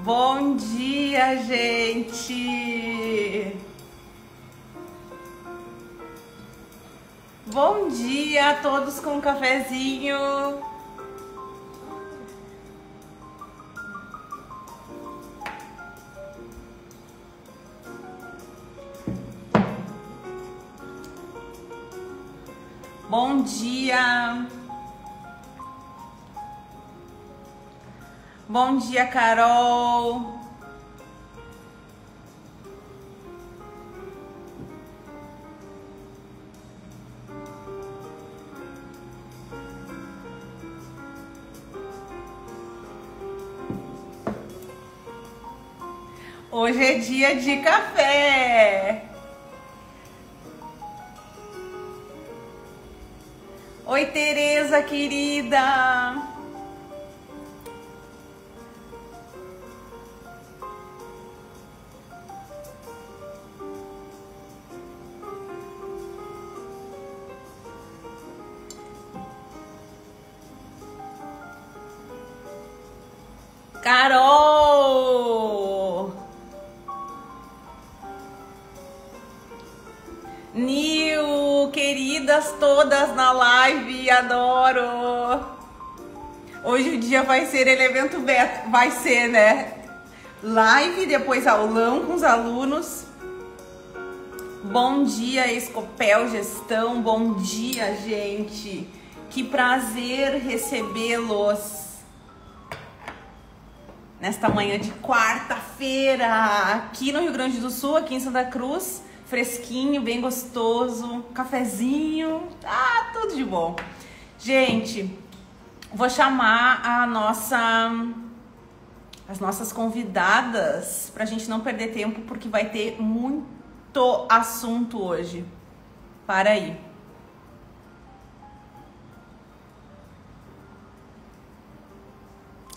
Bom dia, gente! Bom dia a todos com um cafezinho! Bom dia! Bom dia, Carol! Hoje é dia de café! Oi, Tereza, querida! Carol! Nil, queridas todas na live, adoro! Hoje o dia vai ser evento beta, vai ser, né? Live, depois aulão com os alunos. Bom dia, Escopel Gestão, bom dia, gente! Que prazer recebê-los nesta manhã de quarta-feira, aqui no Rio Grande do Sul, aqui em Santa Cruz. Fresquinho, bem gostoso, cafezinho, tudo de bom. Gente, vou chamar as nossas convidadas pra gente não perder tempo, porque vai ter muito assunto hoje. Para aí.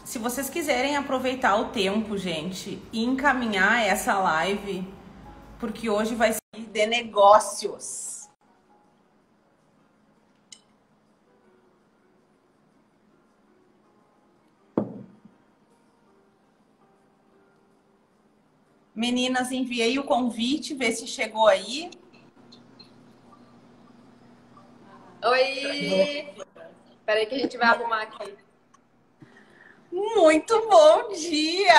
Se vocês quiserem aproveitar o tempo, gente, e encaminhar essa live, porque hoje vai ser de negócios. Meninas, enviei o convite, vê se chegou aí. Oi! Espera aí que a gente vai arrumar aqui. Muito bom dia!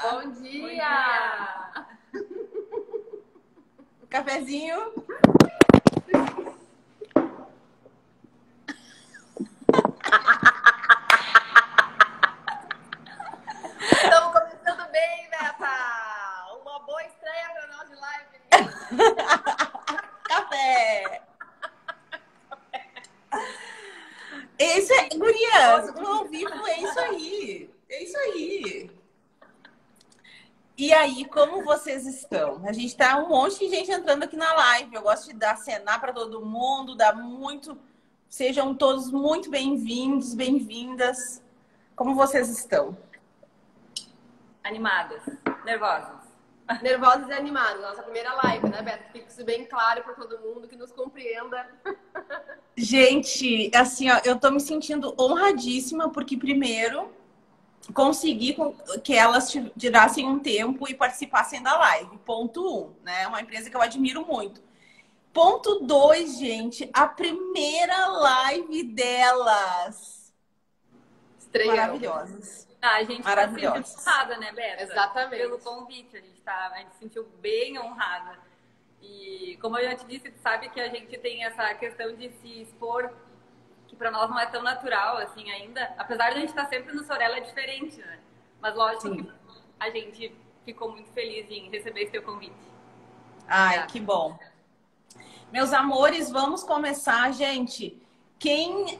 Bom dia! Cafezinho? Estamos começando bem, Beta! Uma boa estreia para nós de live. Café! Isso é, gurias, no ao vivo é isso aí. É isso aí. E aí, como vocês estão? A gente tá um monte de gente entrando aqui na live. Eu gosto de dar acenar para todo mundo, dar muito. Sejam todos muito bem-vindos, bem-vindas. Como vocês estão? Animadas, nervosas. Nervosos e animados. Nossa primeira live, né, Beta? Fica isso bem claro para todo mundo que nos compreenda. Gente, assim, ó, eu tô me sentindo honradíssima porque, primeiro, consegui que elas tirassem um tempo e participassem da live. Ponto 1, né? Uma empresa que eu admiro muito. Ponto 2, gente, a primeira live delas. Estreia. Maravilhosas. A gente tá sentindo honrada, né, Beta? Exatamente. Pelo convite, a gente se sentiu bem honrada. E como eu já te disse, tu sabe que a gente tem essa questão de se expor, que pra nós não é tão natural assim ainda. Apesar de a gente estar sempre no Sorella, é diferente, né? Mas lógico que a gente ficou muito feliz em receber esse teu convite. Ai, que bom. Meus amores, vamos começar, gente. Quem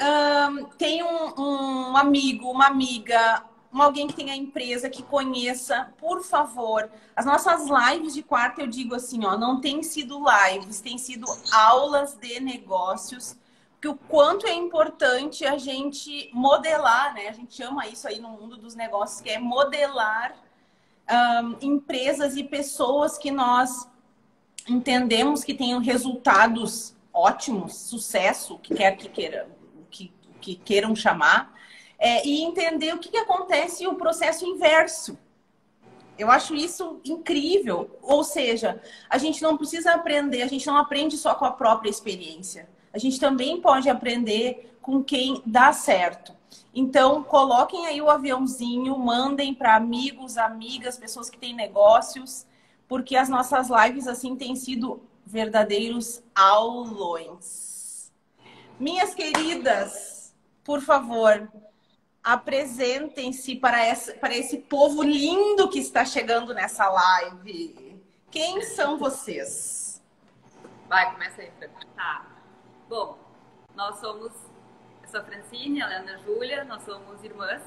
tem um amigo, uma amiga, alguém que tenha empresa, que conheça, por favor. As nossas lives de quarta, eu digo assim, ó, não tem sido lives, tem sido aulas de negócios, porque o quanto é importante a gente modelar, né? A gente chama isso aí no mundo dos negócios, que é modelar empresas e pessoas que nós entendemos que tenham resultados ótimos, sucesso, que queiram chamar, e entender o que acontece o processo inverso, Eu acho isso incrível. Ou seja, a gente não precisa aprender, a gente não aprende só com a própria experiência. A gente também pode aprender com quem dá certo. Então, coloquem aí o aviãozinho, mandem para amigos, amigas, pessoas que têm negócios, porque as nossas lives assim têm sido verdadeiros aulões. Minhas queridas, por favor, apresentem-se para esse povo lindo que está chegando nessa live. Quem são vocês? Vai, começa aí, Fran. Tá. Bom, nós somos... Eu sou a Francine, ela é a Ana Júlia, nós somos irmãs.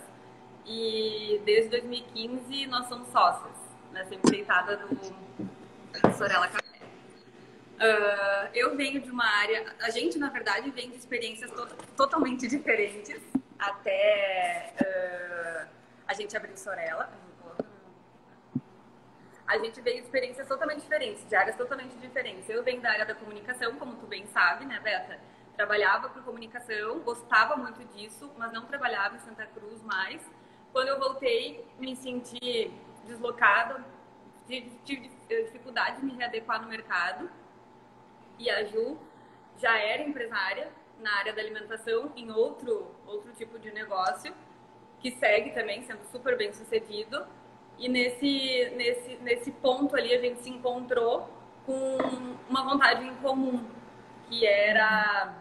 E desde 2015 nós somos sócias, nessa empreitada do Sorella Café. Eu venho de uma área... A gente, na verdade, vem de experiências totalmente diferentes. Até a gente abrir o Sorella. A gente veio de experiências totalmente diferentes, de áreas totalmente diferentes. Eu venho da área da comunicação, como tu bem sabe, né, Beta? Trabalhava com comunicação, gostava muito disso, mas não trabalhava em Santa Cruz mais. Quando eu voltei, me senti deslocada, tive dificuldade de me readequar no mercado. E a Ju já era empresária na área da alimentação, em outro tipo de negócio, que segue também sendo super bem sucedido. E nesse ponto ali a gente se encontrou com uma vontade em comum, que era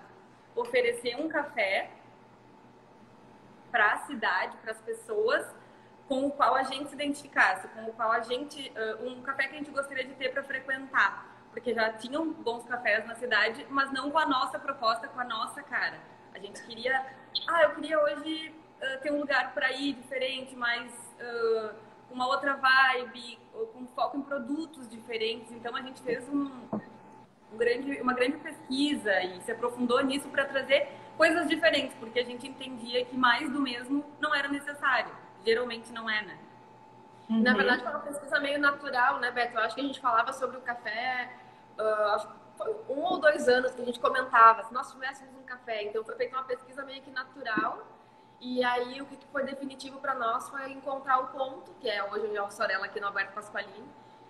oferecer um café para a cidade, para as pessoas, com o qual a gente se identificasse, com o qual a gente... um café que a gente gostaria de ter para frequentar. Porque já tinham bons cafés na cidade, mas não com a nossa proposta, com a nossa cara. A gente queria... eu queria hoje ter um lugar para ir diferente, mais uma outra vibe, com foco em produtos diferentes. Então, a gente fez uma grande pesquisa e se aprofundou nisso para trazer coisas diferentes, porque a gente entendia que mais do mesmo não era necessário. Geralmente não é, né? Uhum. Na verdade, foi uma pesquisa meio natural, né, Beto? Eu acho que a gente falava sobre o café... acho que foi 1 ou 2 anos que a gente comentava, se nós tivéssemos um café. Então foi feita uma pesquisa meio que natural, e aí o que foi definitivo para nós foi encontrar o ponto, que é hoje o Sorella aqui no Alberto Pasqualini.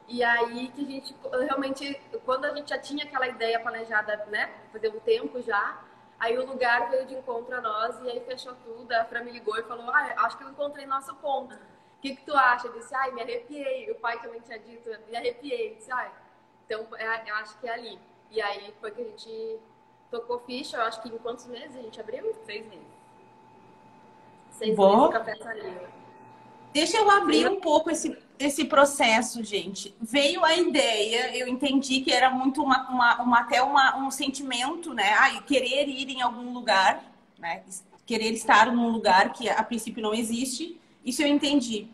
E aí que a gente realmente, quando a gente já tinha aquela ideia planejada, né, fazer um tempo já, aí o lugar veio de encontro a nós e aí fechou tudo. A Fran me ligou e falou: acho que eu encontrei nosso ponto, o que tu acha? Eu disse: me arrepiei. O pai também tinha dito, me arrepiei. Eu disse: então, eu acho que é ali. E aí foi que a gente tocou ficha. Eu acho que em quantos meses a gente abriu? 6 meses. 6 meses o café saiu. Deixa eu abrir um pouco esse processo, gente. Veio a ideia, eu entendi que era muito até um sentimento, né? Querer ir em algum lugar, né? Querer estar num lugar que a princípio não existe. Isso eu entendi.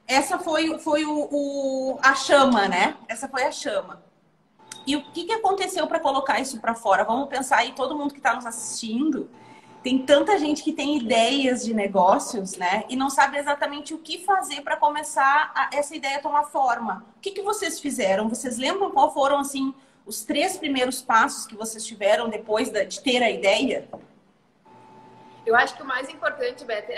Essa foi a chama, né? Essa foi a chama. E o que aconteceu para colocar isso para fora? Vamos pensar aí, todo mundo que está nos assistindo, tem tanta gente que tem ideias de negócios, né? E não sabe exatamente o que fazer para começar essa ideia a tomar forma. O que vocês fizeram? Vocês lembram qual foram, assim, os 3 primeiros passos que vocês tiveram depois de ter a ideia? Eu acho que o mais importante, Beto,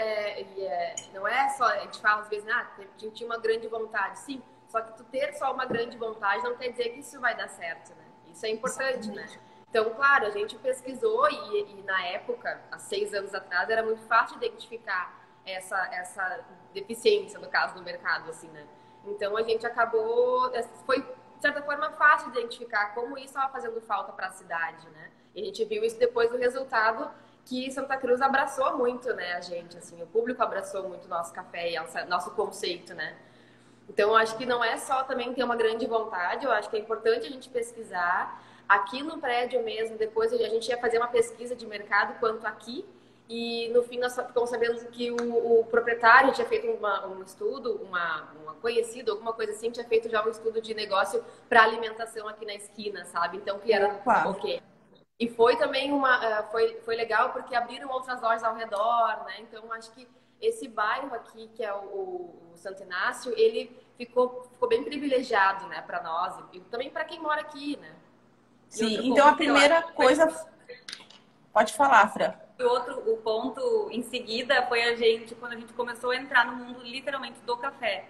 não é só, a gente fala às vezes, a gente tinha uma grande vontade, sim, só que tu ter só uma grande vontade não quer dizer que isso vai dar certo, né? Isso é importante, né? Então, claro, a gente pesquisou e na época, há 6 anos atrás, era muito fácil identificar essa deficiência, no caso, no mercado, assim, né? Então, a gente acabou, foi, de certa forma, fácil de identificar como isso estava fazendo falta para a cidade, né? E a gente viu isso depois do resultado, que Santa Cruz abraçou muito, né, a gente, assim, o público abraçou muito o nosso café e nosso conceito, né? Então, eu acho que não é só também ter uma grande vontade, eu acho que é importante a gente pesquisar. Aqui no prédio mesmo, depois a gente ia fazer uma pesquisa de mercado quanto aqui, e no fim nós ficamos sabendo que o proprietário tinha feito um estudo, uma conhecida, alguma coisa assim, tinha feito já um estudo de negócio para alimentação aqui na esquina, sabe? Então, que era ok. E foi também foi legal porque abriram outras lojas ao redor, né? Então, acho que esse bairro aqui, que é o Santo Inácio, ele ficou bem privilegiado, né, para nós e também para quem mora aqui, né? Sim, então a primeira coisa... Pode falar, Fran. O ponto em seguida foi quando a gente começou a entrar no mundo literalmente do café.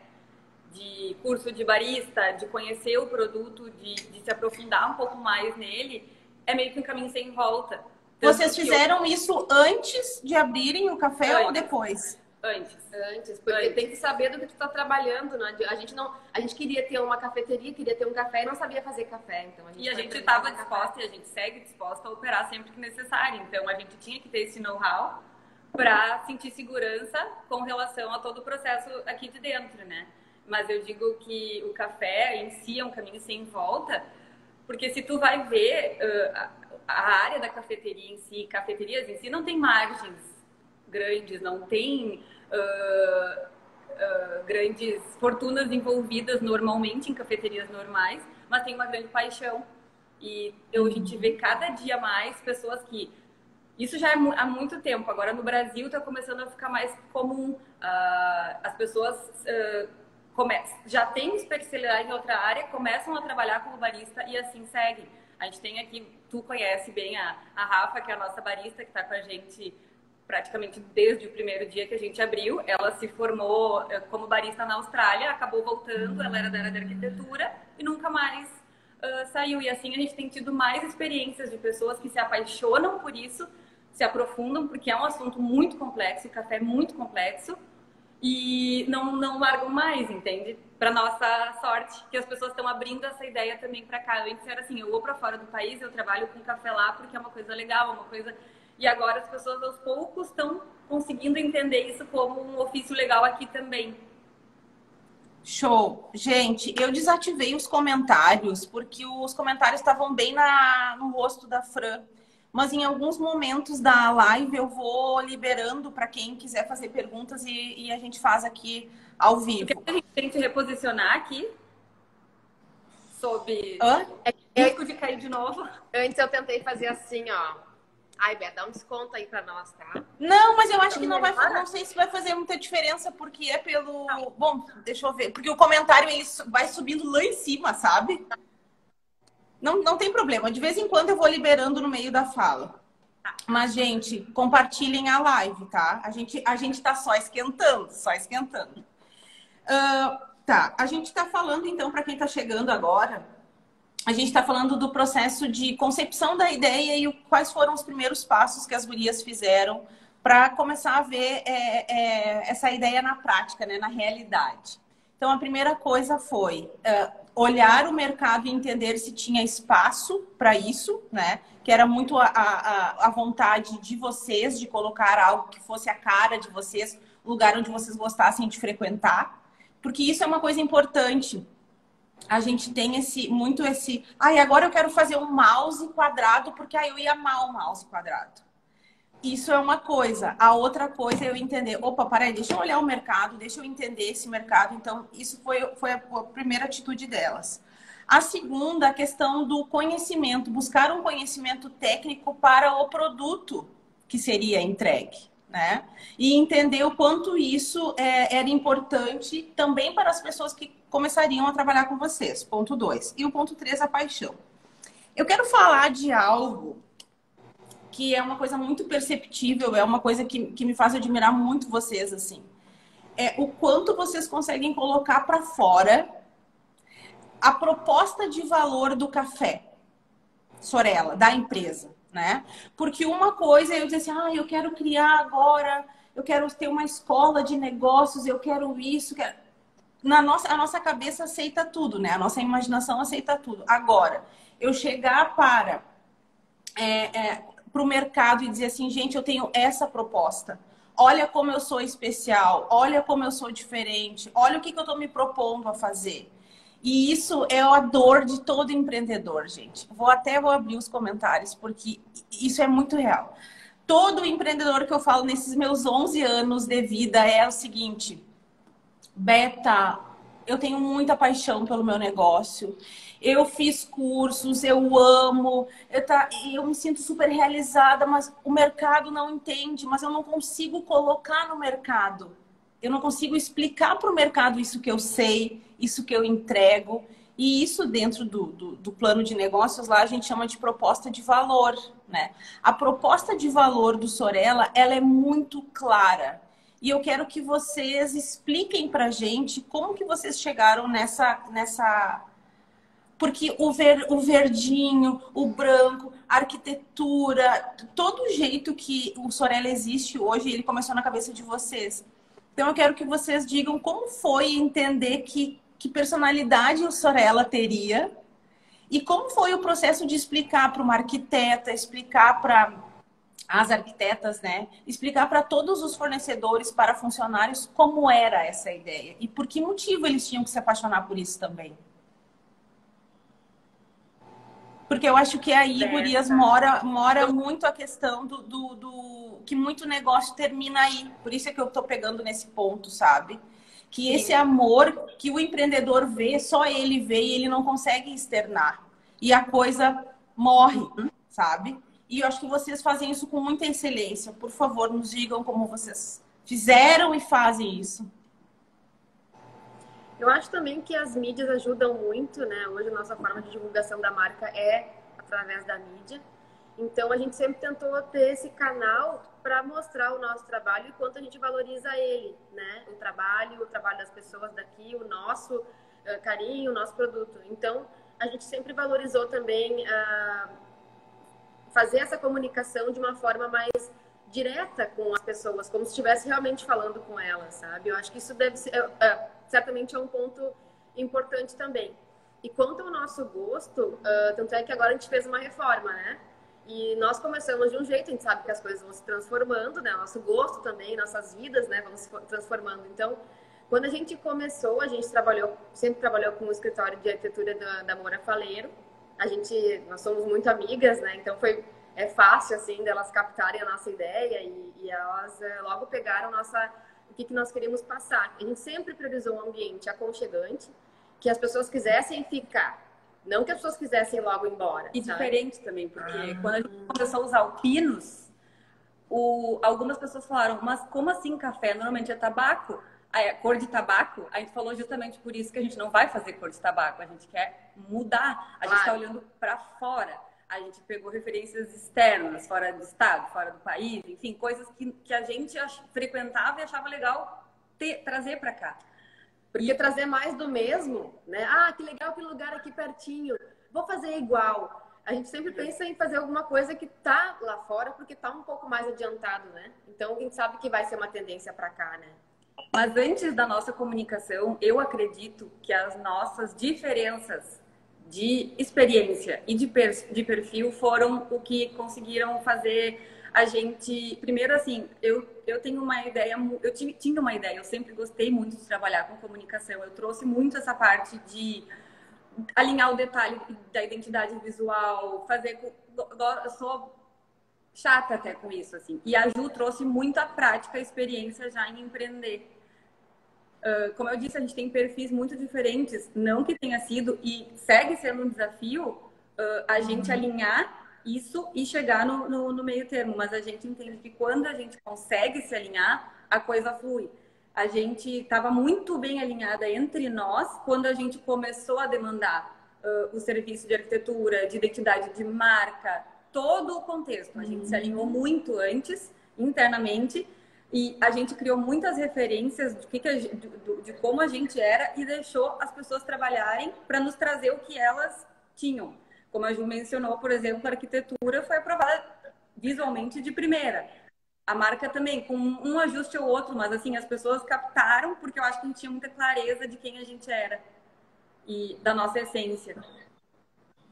de curso de barista, de conhecer o produto, de se aprofundar um pouco mais nele, é meio que um caminho sem volta. Vocês fizeram isso antes de abrirem o café ou depois? Antes, porque tem que saber do que tu tá trabalhando, né? A gente queria ter uma cafeteria, queria ter um café e não sabia fazer café, então a gente estava disposta e a gente segue disposta a operar sempre que necessário. Então a gente tinha que ter esse know-how para sentir segurança com relação a todo o processo aqui de dentro, né? Mas eu digo que o café em si é um caminho sem volta, porque se tu vai ver a área da cafeteria em si, cafeterias em si, não tem margens grandes, não tem grandes fortunas envolvidas normalmente em cafeterias normais, mas tem uma grande paixão. E a gente vê cada dia mais pessoas que... Isso já é há muito tempo. Agora no Brasil está começando a ficar mais comum. As pessoas já têm especialidade em outra área, começam a trabalhar como barista e assim seguem. A gente tem aqui, tu conhece bem a Rafa, que é a nossa barista, que está com a gente praticamente desde o primeiro dia que a gente abriu. Ela se formou como barista na Austrália, acabou voltando, ela era da área de arquitetura e nunca mais saiu. E assim a gente tem tido mais experiências de pessoas que se apaixonam por isso, se aprofundam, porque é um assunto muito complexo, o café é muito complexo, e não largam mais, entende? Para nossa sorte, que as pessoas estão abrindo essa ideia também para cá. Antes era assim, eu vou para fora do país, eu trabalho com café lá porque é uma coisa legal, uma coisa... E agora as pessoas aos poucos estão conseguindo entender isso como um ofício legal aqui também. Show! Gente, eu desativei os comentários porque os comentários estavam bem no rosto da Fran. Mas em alguns momentos da live eu vou liberando para quem quiser fazer perguntas e a gente faz aqui ao vivo. Porque a gente tem que reposicionar aqui sob risco de cair de novo. Antes eu tentei fazer assim, ó. Ai, Bé, dá um desconto aí pra nós, tá? Não, mas eu acho que não sei se vai fazer muita diferença, porque é pelo... Bom, deixa eu ver. Porque o comentário, ele vai subindo lá em cima, sabe? Não tem problema. De vez em quando eu vou liberando no meio da fala. Mas, gente, compartilhem a live, tá? A gente tá só esquentando, tá, a gente tá falando, então, para quem tá chegando agora... A gente está falando do processo de concepção da ideia e quais foram os primeiros passos que as gurias fizeram para começar a ver essa ideia na prática, né, na realidade. Então, a primeira coisa foi olhar o mercado e entender se tinha espaço para isso, né? Que era muito a vontade de vocês de colocar algo que fosse a cara de vocês, um lugar onde vocês gostassem de frequentar. Porque isso é uma coisa importante. A gente tem agora eu quero fazer um mouse quadrado porque eu ia amar o mouse quadrado. Isso é uma coisa. A outra coisa é eu entender, peraí, deixa eu olhar o mercado, deixa eu entender esse mercado. Então, isso foi a primeira atitude delas. A segunda, a questão do conhecimento, buscar um conhecimento técnico para o produto que seria entregue, né? E entender o quanto isso era importante também para as pessoas que começariam a trabalhar com vocês. Ponto 2. E o ponto 3, a paixão. Eu quero falar de algo que é uma coisa muito perceptível, é uma coisa que me faz admirar muito vocês, assim. É o quanto vocês conseguem colocar para fora a proposta de valor do café Sorella, da empresa, né? Porque uma coisa é eu dizer assim, eu quero criar agora, eu quero ter uma escola de negócios, eu quero isso, a nossa cabeça aceita tudo, né? A nossa imaginação aceita tudo. Agora, eu chegar para o mercado e dizer assim, gente, eu tenho essa proposta. Olha como eu sou especial, olha como eu sou diferente, olha o que eu estou me propondo a fazer. E isso é a dor de todo empreendedor, gente. Vou abrir os comentários, porque isso é muito real. Todo empreendedor que eu falo nesses meus 11 anos de vida é o seguinte... Beta, eu tenho muita paixão pelo meu negócio. Eu fiz cursos, eu amo, eu me sinto super realizada, mas o mercado não entende, mas eu não consigo colocar no mercado. Eu não consigo explicar para o mercado isso que eu sei, isso que eu entrego. E isso dentro do plano de negócios, lá a gente chama de proposta de valor, né? A proposta de valor do Sorella, ela é muito clara. e eu quero que vocês expliquem pra gente como que vocês chegaram nessa... Porque o verdinho, o branco, a arquitetura, todo o jeito que o Sorella existe hoje, ele começou na cabeça de vocês. Então eu quero que vocês digam como foi entender que personalidade o Sorella teria e como foi o processo de explicar para uma arquiteta, explicar para as arquitetas, né? Explicar para todos os fornecedores, para funcionários, como era essa ideia e por que motivo eles tinham que se apaixonar por isso também. Porque eu acho que aí, gurias, mora muito a questão do que muito negócio termina aí. Por isso é que eu tô pegando nesse ponto, sabe? Que esse amor que o empreendedor vê, só ele vê e ele não consegue externar. E a coisa morre, sabe? E eu acho que vocês fazem isso com muita excelência. Por favor, nos digam como vocês fizeram e fazem isso. Eu acho também que as mídias ajudam muito, né? Hoje a nossa forma de divulgação da marca é através da mídia. Então a gente sempre tentou ter esse canal para mostrar o nosso trabalho e quanto a gente valoriza ele, né? O trabalho das pessoas daqui, o nosso carinho, o nosso produto. Então a gente sempre valorizou também fazer essa comunicação de uma forma mais direta com as pessoas, como se estivesse realmente falando com elas, sabe? Eu acho que isso deve ser, certamente é um ponto importante também. E quanto ao nosso gosto, tanto é que agora a gente fez uma reforma, né? E nós começamos de um jeito, a gente sabe que as coisas vão se transformando, né? Nosso gosto também, nossas vidas, né? Vão se transformando. Então, quando a gente começou, a gente sempre trabalhou com o escritório de arquitetura da Moura Faleiro. Nós somos muito amigas, né? Então é fácil, assim, delas captarem a nossa ideia e elas logo pegaram o que nós queríamos passar. A gente sempre priorizou um ambiente aconchegante, que as pessoas quisessem ficar, não que as pessoas quisessem logo ir embora. E sabe? Diferente também, porque quando a gente começou a usar o pinos, algumas pessoas falaram, mas como assim café? Normalmente é tabaco. Cor de tabaco, a gente falou justamente por isso que a gente não vai fazer cor de tabaco, a gente quer mudar, a gente está olhando para fora, a gente pegou referências externas, fora do estado, fora do país, enfim, coisas que a gente frequentava e achava legal trazer para cá. Porque trazer mais do mesmo, né? Ah, que legal, que lugar aqui pertinho, vou fazer igual. A gente sempre pensa em fazer alguma coisa que tá lá fora, porque tá um pouco mais adiantado, né? Então a gente sabe que vai ser uma tendência para cá, né? Mas antes da nossa comunicação, eu acredito que as nossas diferenças de experiência e de perfil foram o que conseguiram fazer a gente... Primeiro, assim, eu tenho uma ideia... tinha uma ideia, eu sempre gostei muito de trabalhar com comunicação. Eu trouxe muito essa parte de alinhar o detalhe da identidade visual, fazer... Eu sou chata até com isso, assim. E a Ju trouxe muita prática, experiência já em empreender. Como eu disse, a gente tem perfis muito diferentes, não que tenha sido e segue sendo um desafio a gente alinhar isso e chegar no meio termo, mas a gente entende que quando a gente consegue se alinhar, a coisa flui. A gente estava muito bem alinhada entre nós quando a gente começou a demandar o serviço de arquitetura, de identidade de marca, todo o contexto. A gente se alinhou muito antes, internamente, e a gente criou muitas referências de como a gente era e deixou as pessoas trabalharem para nos trazer o que elas tinham. Como a Ju mencionou, por exemplo, a arquitetura foi aprovada visualmente de primeira. A marca também, com um ajuste ou outro, mas assim, as pessoas captaram porque eu acho que a gente tinha muita clareza de quem a gente era e da nossa essência.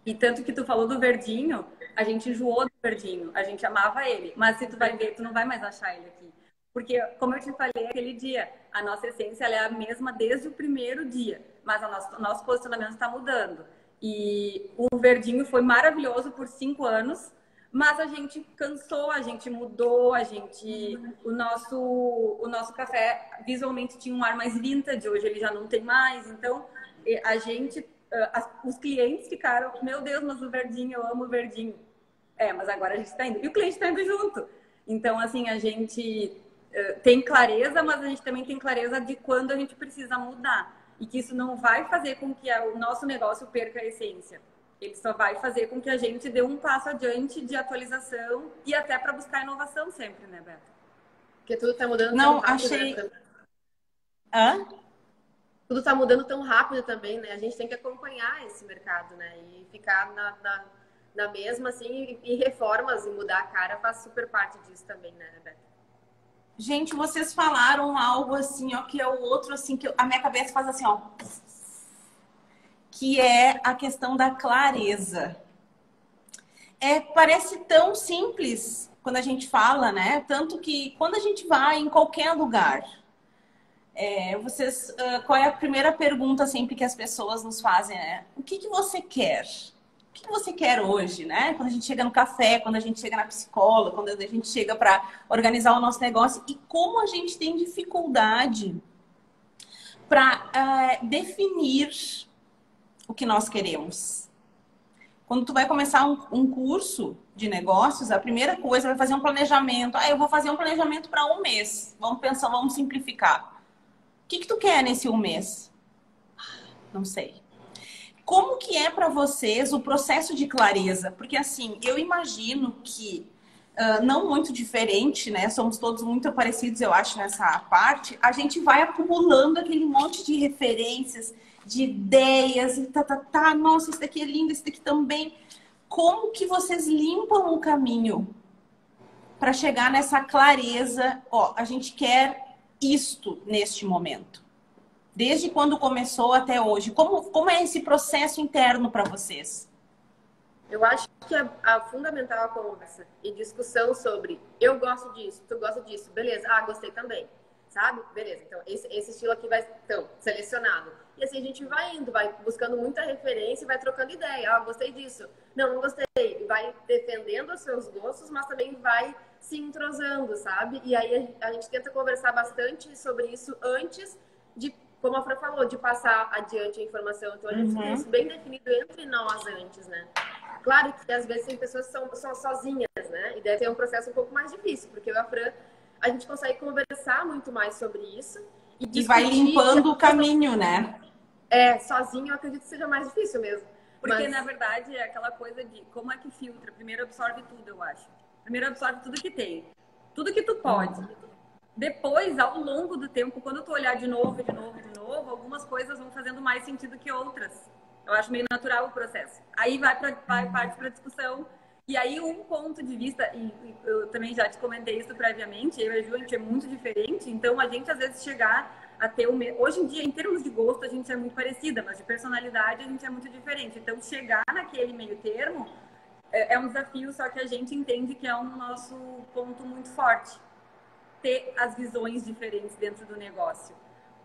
E tanto que tu falou do verdinho, a gente enjoou do verdinho, a gente amava ele, mas se tu vai ver, tu não vai mais achar ele aqui. Porque, como eu te falei aquele dia, a nossa essência ela é a mesma desde o primeiro dia, mas o nosso posicionamento está mudando. E o verdinho foi maravilhoso por 5 anos, mas a gente cansou, a gente mudou, o nosso café visualmente tinha um ar mais vintage, hoje ele já não tem mais. Então, os clientes ficaram, meu Deus, mas o verdinho, eu amo o verdinho. Mas agora a gente está indo. E o cliente está indo junto. Então, assim, a gente tem clareza, mas a gente também tem clareza de quando a gente precisa mudar. E que isso não vai fazer com que o nosso negócio perca a essência. Ele só vai fazer com que a gente dê um passo adiante de atualização e até para buscar inovação sempre, né, Beto? Porque tudo tá mudando tão Não, rápido, achei. né? Hã? Tudo tá mudando tão rápido também, né? A gente tem que acompanhar esse mercado, né? E ficar na mesma, assim, e reformas e mudar a cara faz super parte disso também, né, Beto? Gente, vocês falaram algo assim, ó, que é o outro, assim, que a minha cabeça faz assim, ó, que é a questão da clareza. Parece tão simples quando a gente fala, né? Tanto que quando a gente vai em qualquer lugar, qual é a primeira pergunta sempre que as pessoas nos fazem, né? O que que você quer? O que que você quer hoje, né? Quando a gente chega no café, quando a gente chega na psicóloga, quando a gente chega para organizar o nosso negócio e como a gente tem dificuldade para definir o que nós queremos. Quando tu vai começar um curso de negócios, a primeira coisa vai fazer um planejamento. Eu vou fazer um planejamento para um mês. Vamos pensar, vamos simplificar. O que que tu quer nesse um mês? Não sei. Como que é para vocês o processo de clareza? Porque assim, eu imagino que não muito diferente, né? Somos todos muito parecidos, eu acho, nessa parte. A gente vai acumulando aquele monte de referências, de ideias, e nossa, isso daqui é lindo, isso daqui também. Como que vocês limpam o caminho para chegar nessa clareza? Ó, a gente quer isto neste momento. Desde quando começou até hoje. Como é esse processo interno para vocês? Eu acho que a fundamental a conversa e discussão sobre eu gosto disso, tu gosta disso, beleza, gostei também, sabe? Beleza, então esse estilo aqui vai, então, selecionado. E assim a gente vai indo, vai buscando muita referência e vai trocando ideia. Gostei disso. Não gostei. E vai defendendo os seus gostos, mas também vai se entrosando, sabe? E aí a gente tenta conversar bastante sobre isso antes de, como a Fran falou, de passar adiante a informação. Então a gente tem isso bem definido entre nós antes, né? Claro que às vezes tem pessoas que são sozinhas, né? E deve ter um processo um pouco mais difícil, porque eu e a Fran, a gente consegue conversar muito mais sobre isso. E vai limpando o caminho, né? Sozinho eu acredito que seja mais difícil mesmo. Porque, na verdade, é aquela coisa de como é que filtra. Primeiro absorve tudo, eu acho. Primeiro absorve tudo que tem. Tudo que tu pode. Depois, ao longo do tempo, quando tu olhar de novo, algumas coisas vão fazendo mais sentido que outras. Eu acho meio natural o processo. Aí vai parte para discussão. E aí um ponto de vista, e eu também já te comentei isso previamente, eu e a Ju, a gente é muito diferente, então a gente às vezes chegar a ter hoje em dia, em termos de gosto, a gente é muito parecida, mas de personalidade a gente é muito diferente. Então chegar naquele meio termo é um desafio, só que a gente entende que é um nosso ponto muito forte. Ter as visões diferentes dentro do negócio.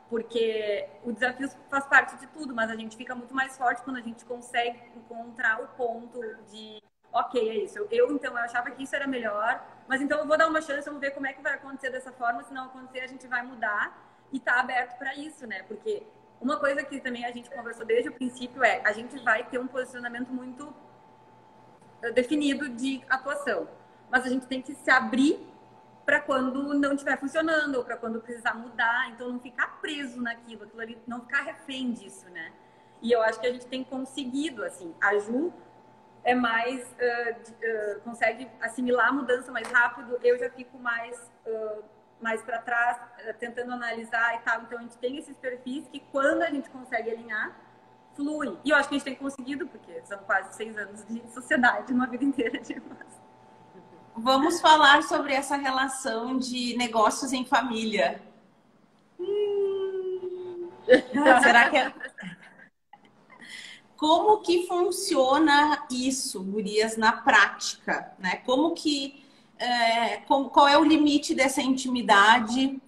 Porque o desafio faz parte de tudo, mas a gente fica muito mais forte quando a gente consegue encontrar o ponto de ok, é isso. Então, eu achava que isso era melhor, mas então eu vou dar uma chance, vamos ver como é que vai acontecer dessa forma, se não acontecer a gente vai mudar e tá aberto para isso, né? Porque uma coisa que também a gente conversou desde o princípio a gente vai ter um posicionamento muito definido de atuação, mas a gente tem que se abrir para quando não estiver funcionando ou para quando precisar mudar, então não ficar preso naquilo, aquilo ali, não ficar refém disso, né? E eu acho que a gente tem conseguido, assim, a Ju é mais, consegue assimilar a mudança mais rápido, eu já fico mais para trás, tentando analisar e tal, então a gente tem esses perfis que quando a gente consegue alinhar, flui. E eu acho que a gente tem conseguido, porque são quase 6 anos de sociedade, uma vida inteira de nós. Vamos falar sobre essa relação de negócios em família. Será que Como que funciona isso, gurias, na prática, né? Qual é o limite dessa intimidade?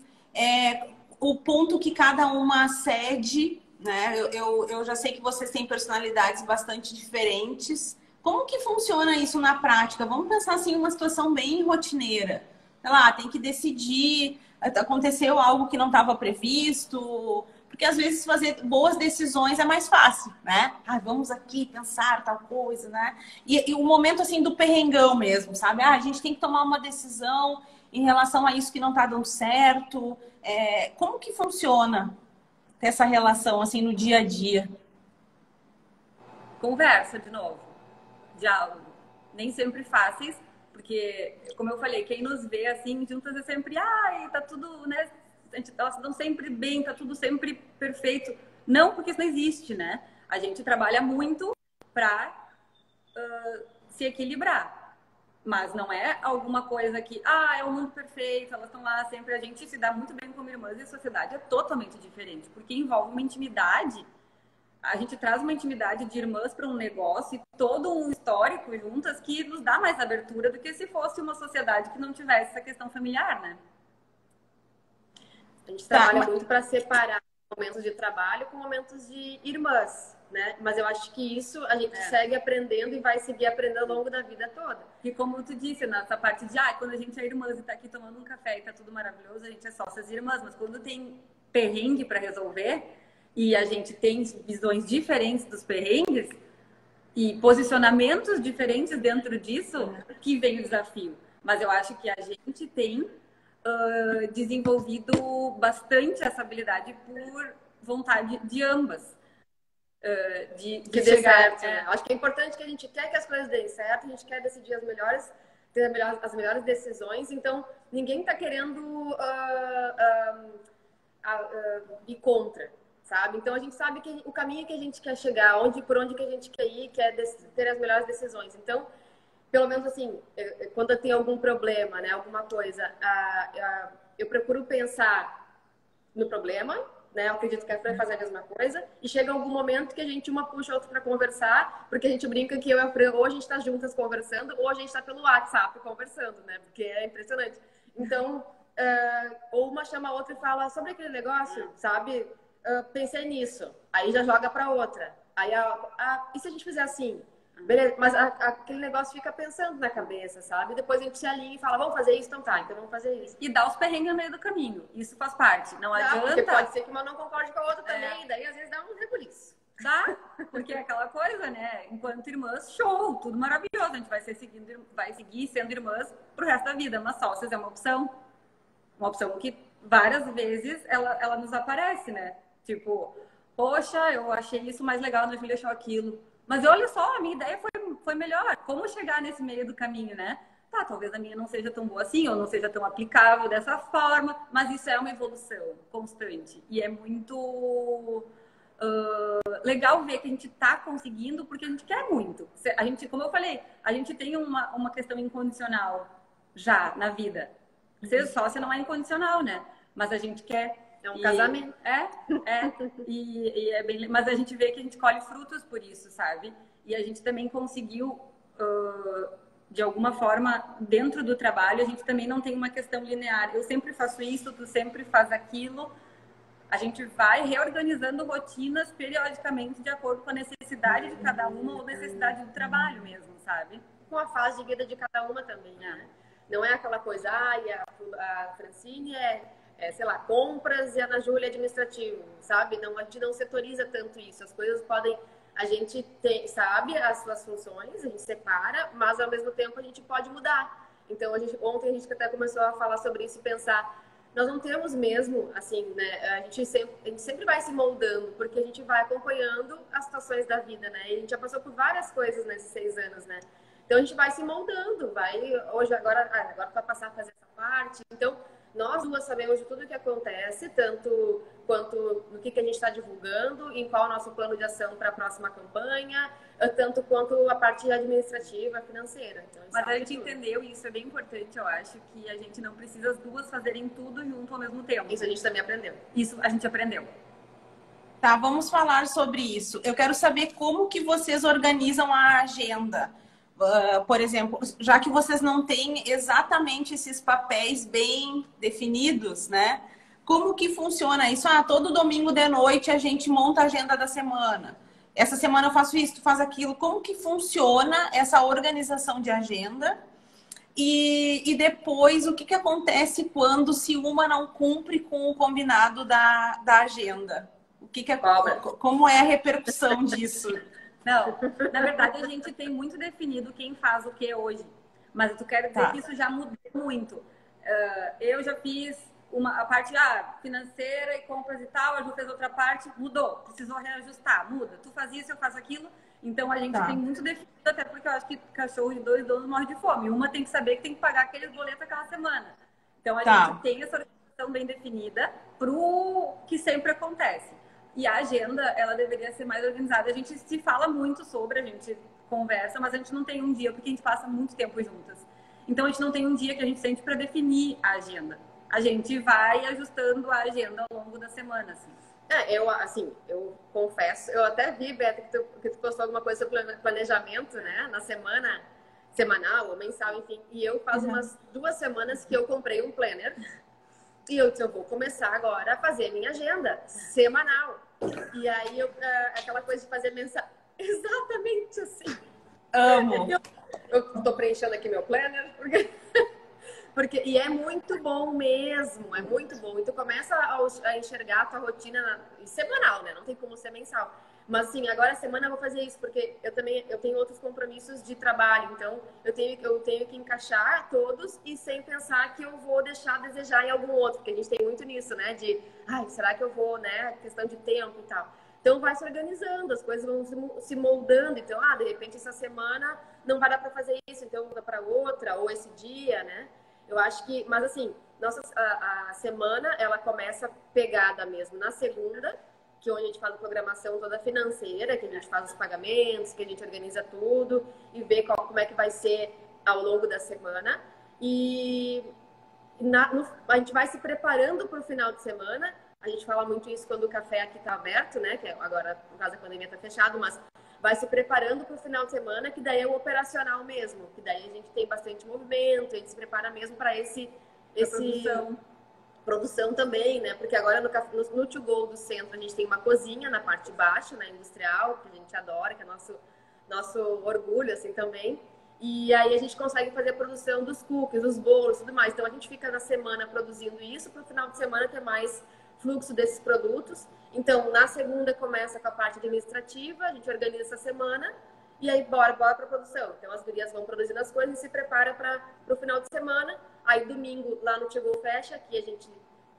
O ponto que cada uma cede, né? Eu já sei que vocês têm personalidades bastante diferentes. Como que funciona isso na prática? Vamos pensar assim, uma situação bem rotineira. Sei lá, tem que decidir, aconteceu algo que não estava previsto, porque às vezes fazer boas decisões é mais fácil, né? Vamos aqui pensar tal coisa, né? E o momento assim do perrengão mesmo, sabe? A gente tem que tomar uma decisão em relação a isso que não está dando certo. Como que funciona essa relação assim no dia a dia? Conversa de novo. Diálogo. Nem sempre fáceis, Porque, como eu falei, quem nos vê assim, juntas é sempre, ai, tá tudo, né? Elas estão sempre bem, tá tudo sempre perfeito. Não, porque isso não existe, né? A gente trabalha muito pra se equilibrar. Mas não é alguma coisa que, é o mundo perfeito, elas estão lá sempre. A gente se dá muito bem como irmãs e a sociedade é totalmente diferente, porque envolve uma intimidade. A gente traz uma intimidade de irmãs para um negócio e todo um histórico juntas que nos dá mais abertura do que se fosse uma sociedade que não tivesse essa questão familiar, né? A gente trabalha muito para separar momentos de trabalho com momentos de irmãs, né? Mas eu acho que isso a gente segue aprendendo e vai seguir aprendendo ao longo da vida toda. E como tu disse, nessa parte de, quando a gente é irmãs e tá aqui tomando um café e tá tudo maravilhoso, a gente é sócias irmãs, mas quando tem perrengue para resolver e a gente tem visões diferentes dos perrengues e posicionamentos diferentes dentro disso, que vem o desafio. Mas eu acho que a gente tem desenvolvido bastante essa habilidade por vontade de ambas. De chegar certo, né? Acho que é importante que a gente quer que as coisas deem certo, a gente quer decidir ter as melhores decisões, então ninguém está querendo ir contra, sabe? Então a gente sabe que o caminho que a gente quer chegar, por onde que a gente quer ir, quer ter as melhores decisões. Então, pelo menos assim, quando tem algum problema, né, alguma coisa, eu procuro pensar no problema, né? Eu acredito que vai fazer a mesma coisa e chega algum momento que a gente uma puxa a outra para conversar, porque a gente brinca que ou a gente está juntas conversando ou a gente está pelo WhatsApp conversando, né? Porque é impressionante. Então, ou uma chama a outra e fala sobre aquele negócio, sabe? Pensei nisso. Aí já joga para outra. Aí, e se a gente fizer assim? Beleza, mas aquele negócio fica pensando na cabeça, sabe? Depois a gente se alinha e fala, vamos fazer isso? Então tá, então vamos fazer isso. E dá os perrengues no meio do caminho. Isso faz parte. Não adianta. Porque pode ser que uma não concorde com a outra também, e daí às vezes dá um rebuliço. Dá, porque é aquela coisa, né? Enquanto irmãs, show, tudo maravilhoso. A gente vai seguir sendo irmãs pro resto da vida. Mas sócias é uma opção. Uma opção que várias vezes ela nos aparece, né? Tipo, poxa, eu achei isso mais legal, a Júlia achou aquilo. Mas olha só, a minha ideia foi melhor. Como chegar nesse meio do caminho, né? Tá, talvez a minha não seja tão boa assim, ou não seja tão aplicável dessa forma, mas isso é uma evolução constante. E é muito legal ver que a gente tá conseguindo, porque a gente quer muito. A gente, como eu falei, a gente tem uma questão incondicional já na vida. Ser sócia não é incondicional, né? Mas a gente quer... É um casamento. E é bem... Mas a gente vê que a gente colhe frutos por isso, sabe? E a gente também conseguiu, de alguma forma, dentro do trabalho, a gente também não tem uma questão linear. Eu sempre faço isso, tu sempre faz aquilo. A gente vai reorganizando rotinas periodicamente de acordo com a necessidade de cada uma ou necessidade do trabalho mesmo, sabe? Com a fase de vida de cada uma também, né? Não é aquela coisa, a Francine sei lá, compras e a Ana Júlia administrativo, sabe? Não, a gente não setoriza tanto isso. As coisas podem... A gente sabe as suas funções, a gente separa, mas ao mesmo tempo a gente pode mudar. Então, ontem a gente até começou a falar sobre isso e pensar, nós não temos mesmo, assim, né? A gente sempre vai se moldando, porque a gente vai acompanhando as situações da vida, né? E a gente já passou por várias coisas nesses 6 anos, né? Então, a gente vai se moldando, agora vai passar a fazer essa parte. Então, nós duas sabemos de tudo o que acontece, tanto quanto no que a gente está divulgando, em qual é o nosso plano de ação para a próxima campanha, tanto quanto a parte administrativa, financeira. Então, mas a gente entendeu, e isso é bem importante, eu acho, que a gente não precisa as duas fazerem tudo junto ao mesmo tempo. Isso a gente também aprendeu. Isso a gente aprendeu. Tá, vamos falar sobre isso. Eu quero saber como que vocês organizam a agenda. Por exemplo, já que vocês não têm exatamente esses papéis bem definidos, né? Como que funciona isso? Todo domingo de noite a gente monta a agenda da semana. Essa semana eu faço isso, tu faz aquilo. Como que funciona essa organização de agenda? E depois, o que acontece quando se uma não cumpre com o combinado da agenda? Como é a repercussão disso? Não, na verdade a gente tem muito definido quem faz o que hoje. Mas eu quero dizer que isso já mudou muito. Eu já fiz a parte financeira e compras e tal, a Ju fez outra parte, mudou, precisou reajustar, muda. Tu faz isso, eu faço aquilo. Então a gente tem muito definido, até porque eu acho que cachorro de 2 donos morre de fome. Uma tem que saber que tem que pagar aqueles boletos aquela semana. Então a gente tem essa organização bem definida pro que sempre acontece. E a agenda, ela deveria ser mais organizada. A gente se fala muito sobre, a gente conversa, mas a gente não tem um dia, porque a gente passa muito tempo juntas. Então a gente não tem um dia que a gente sente para definir a agenda. A gente vai ajustando a agenda ao longo da semana, assim. Eu confesso, eu até vi, Beto, que tu postou alguma coisa sobre planejamento, né? Na semana, semanal ou mensal, enfim. E eu faz umas 2 semanas que eu comprei um planner. E eu disse, eu vou começar agora a fazer minha agenda semanal. E aí, aquela coisa de fazer mensal. Exatamente assim. Amo. Eu tô preenchendo aqui meu planner, e é muito bom mesmo, é muito bom. E tu começa a enxergar a tua rotina semanal, né? Não tem como ser mensal. Mas assim, agora a semana eu vou fazer isso, porque eu tenho outros compromissos de trabalho. Então, eu tenho que encaixar todos e sem pensar que eu vou deixar a desejar em algum outro. Porque a gente tem muito nisso, né? Será que eu vou, né? Questão de tempo e tal. Então, vai se organizando, as coisas vão se moldando. Então, de repente, essa semana não vai dar para fazer isso, então dá para outra, ou esse dia, né? Eu acho que, mas assim, a semana, ela começa pegada mesmo na segunda, que é onde a gente faz a programação toda financeira, que a gente faz os pagamentos, que a gente organiza tudo e vê como é que vai ser ao longo da semana. E a gente vai se preparando para o final de semana. A gente fala muito isso quando o café aqui está aberto, né? Que agora, por causa da pandemia, está fechado, mas vai se preparando para o final de semana, que daí é o operacional mesmo. Que daí a gente tem bastante movimento, a gente se prepara mesmo para produção também, né? Porque agora no To Go do centro a gente tem uma cozinha na parte de baixo, na industrial, que a gente adora, que é nosso orgulho, assim, também. E aí a gente consegue fazer a produção dos cookies, dos bolos e tudo mais. Então a gente fica na semana produzindo isso, para o final de semana ter mais fluxo desses produtos. Então, na segunda começa com a parte administrativa, a gente organiza essa semana e aí bora para a produção. Então, as gurias vão produzindo as coisas e se prepara para o final de semana. Aí, domingo, lá no To Go fecha, que a gente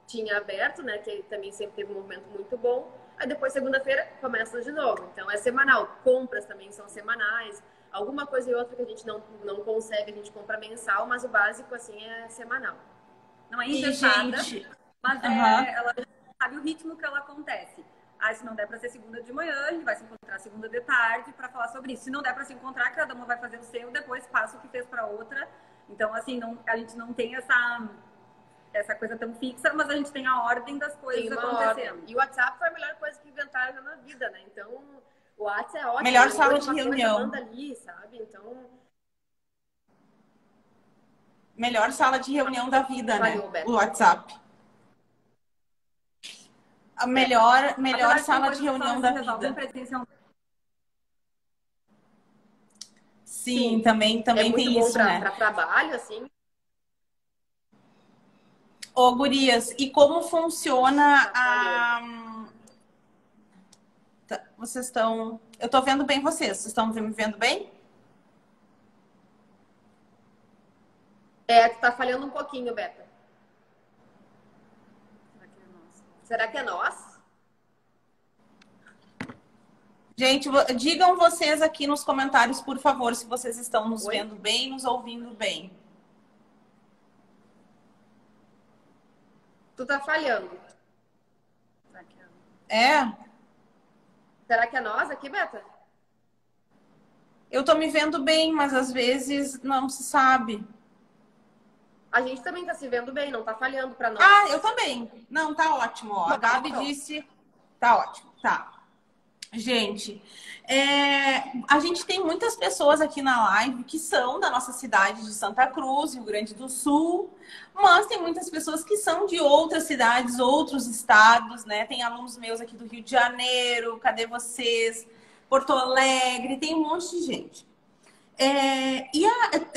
tinha aberto, né? Que também sempre teve um movimento muito bom. Aí, depois, segunda-feira, começa de novo. Então, é semanal. Compras também são semanais. Alguma coisa e outra que a gente não consegue, a gente compra mensal, mas o básico, assim, é semanal. Não é engessada, mas ela sabe o ritmo que ela acontece. Se não der para ser segunda de manhã, a gente vai se encontrar segunda de tarde para falar sobre isso. Se não der para se encontrar, cada uma vai fazer o seu, depois passa o que fez para outra. Então, assim, a gente não tem essa coisa tão fixa, mas a gente tem a ordem das coisas acontecendo. Ordem. E o WhatsApp foi a melhor coisa que inventaram na vida, né? Então, o WhatsApp é ótimo. Melhor sala de reunião. Manda ali, sabe? Então... Melhor sala de reunião da vida, né? O WhatsApp. A melhor sala de reunião da vida. Sim, também tem isso, né? Para trabalho, assim. Ô, gurias, e como funciona Vocês estão... Eu tô vendo bem vocês estão me vendo bem? Tu tá falhando um pouquinho, Beta. Será que é nós? Gente, digam vocês aqui nos comentários, por favor, se vocês estão nos vendo bem, nos ouvindo bem. Tu tá falhando. É? Será que é nós aqui, Beta? Eu tô me vendo bem, mas às vezes não se sabe. A gente também tá se vendo bem, não tá falhando pra nós. Eu também. Não, tá ótimo. Ó. A Gabi disse... Tá ótimo, tá. Gente, a gente tem muitas pessoas aqui na live que são da nossa cidade de Santa Cruz, Rio Grande do Sul, mas tem muitas pessoas que são de outras cidades, outros estados, né? Tem alunos meus aqui do Rio de Janeiro, cadê vocês? Porto Alegre, tem um monte de gente.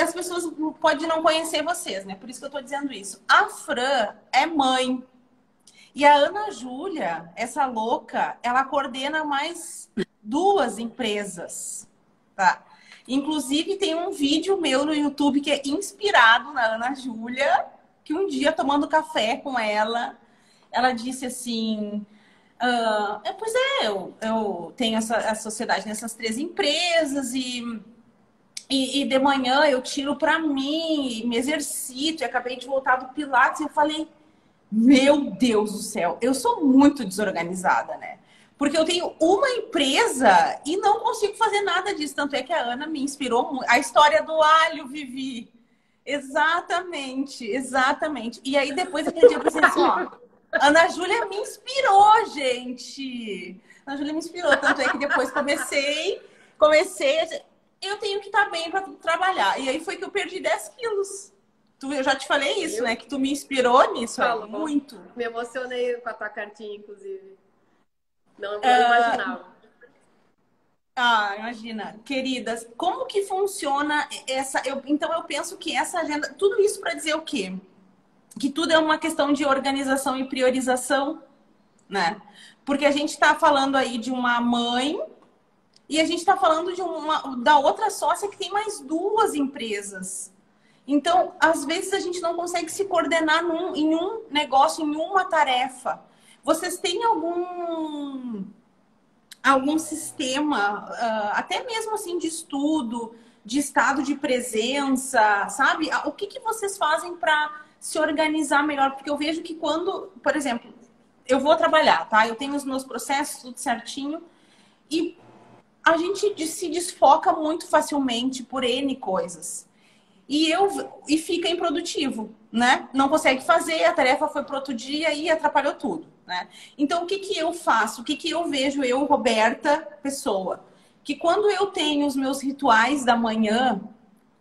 As pessoas podem não conhecer vocês, né? Por isso que eu tô dizendo isso. A Fran é mãe. E a Ana Júlia, essa louca, ela coordena mais 2 empresas, tá? Inclusive, tem um vídeo meu no YouTube que é inspirado na Ana Júlia, que um dia, tomando café com ela disse assim... pois é, eu tenho a sociedade nessas 3 empresas e de manhã eu tiro para mim, me exercito, e acabei de voltar do Pilates, e eu falei, meu Deus do céu, eu sou muito desorganizada, né? Porque eu tenho uma empresa e não consigo fazer nada disso. Tanto é que a Ana me inspirou muito. A história do alho, Vivi. Exatamente, exatamente. E aí depois aquele dia eu pensei assim, ó, Ana Júlia me inspirou, gente. Ana Júlia me inspirou. Tanto é que depois comecei, eu tenho que estar bem para trabalhar. E aí foi que eu perdi 10 quilos. Eu já te falei isso, né? Que tu me inspirou nisso, muito. Me emocionei com a tua cartinha, inclusive. Não imaginava. Imagina, queridas, como que funciona essa... Então eu penso que essa agenda... Tudo isso para dizer o quê? Que tudo é uma questão de organização e priorização, né? Porque a gente está falando aí de uma mãe e a gente está falando da outra sócia que tem mais 2 empresas. Então, às vezes a gente não consegue se coordenar em um negócio, em uma tarefa. Vocês têm algum sistema, até mesmo assim, de estudo, de estado de presença, sabe? O que vocês fazem para se organizar melhor? Porque eu vejo que quando, por exemplo, eu vou trabalhar, tá? Eu tenho os meus processos, tudo certinho, e a gente se desfoca muito facilmente por N coisas. E fica improdutivo, né? Não consegue fazer, a tarefa foi para outro dia e atrapalhou tudo, né? Então, o que eu faço? O que eu vejo, Roberta, pessoa? Que quando eu tenho os meus rituais da manhã,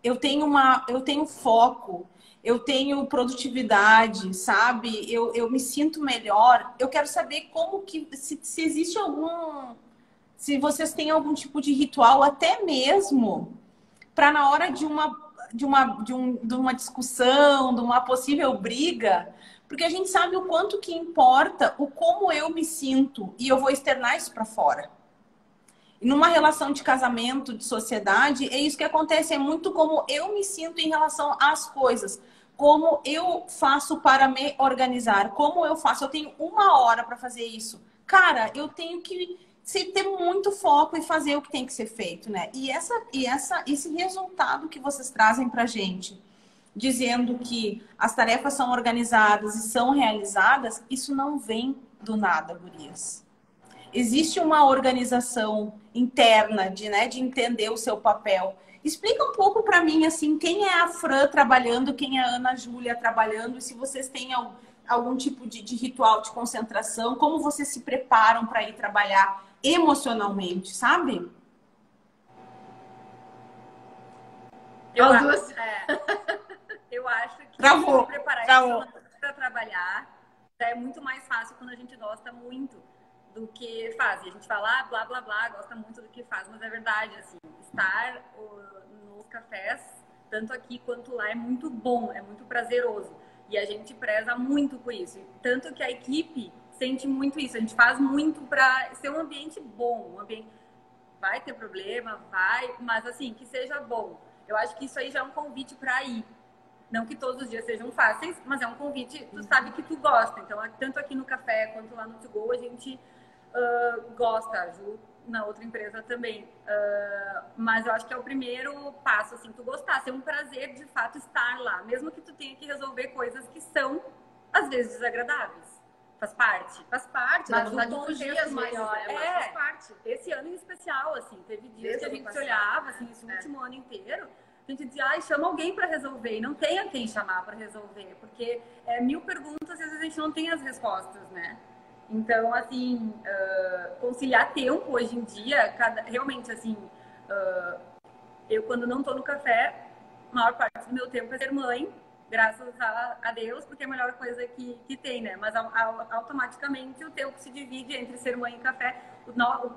eu tenho foco, eu tenho produtividade, sabe? Eu me sinto melhor. Eu quero saber como que... Se existe se vocês têm algum tipo de ritual, até mesmo para na hora de uma discussão, de uma possível briga, porque a gente sabe o quanto que importa o como eu me sinto e eu vou externar isso para fora. E numa relação de casamento, de sociedade, é isso que acontece, é muito como eu me sinto em relação às coisas, como eu faço para me organizar, como eu faço, eu tenho 1 hora para fazer isso. Cara, eu tenho que ter muito foco e fazer o que tem que ser feito, né? E esse resultado que vocês trazem pra gente, dizendo que as tarefas são organizadas e são realizadas, isso não vem do nada, gurias. Existe uma organização interna de entender o seu papel. Explica um pouco para mim, assim, quem é a Fran trabalhando, quem é a Ana Júlia trabalhando, e se vocês têm algum tipo de ritual de concentração, como vocês se preparam para ir trabalhar emocionalmente, sabe? Eu acho que Travou. preparar para trabalhar é muito mais fácil quando a gente gosta muito do que faz. E a gente fala, blá, blá, blá, gosta muito do que faz, mas é verdade, assim, estar nos cafés, tanto aqui quanto lá, é muito bom, é muito prazeroso. E a gente preza muito por isso. Tanto que a equipe sente muito isso. A gente faz muito para ser um ambiente bom. Vai ter problema, mas assim, que seja bom. Eu acho que isso aí já é um convite para ir. Não que todos os dias sejam fáceis, mas é um convite, tu sabe que tu gosta. Então, tanto aqui no café quanto lá no To Go, a gente gosta, Ju, na outra empresa também. Mas eu acho que é o primeiro passo, assim, tu gostar, ser um prazer de fato estar lá, mesmo que tu tenha que resolver coisas que são, às vezes, desagradáveis. Faz parte. Faz parte, mas dá vontade de fugir às vezes, faz parte. Esse ano em especial, assim, teve dias que a gente se olhava, assim, esse último ano inteiro, a gente dizia, chama alguém para resolver, e não tem a quem chamar para resolver, porque 1000 perguntas e às vezes a gente não tem as respostas, né? Então, assim, conciliar tempo hoje em dia, realmente, assim, eu quando não tô no café, a maior parte do meu tempo é ser mãe, graças a Deus, porque é a melhor coisa que tem, né? Mas automaticamente o tempo se divide entre ser mãe e café.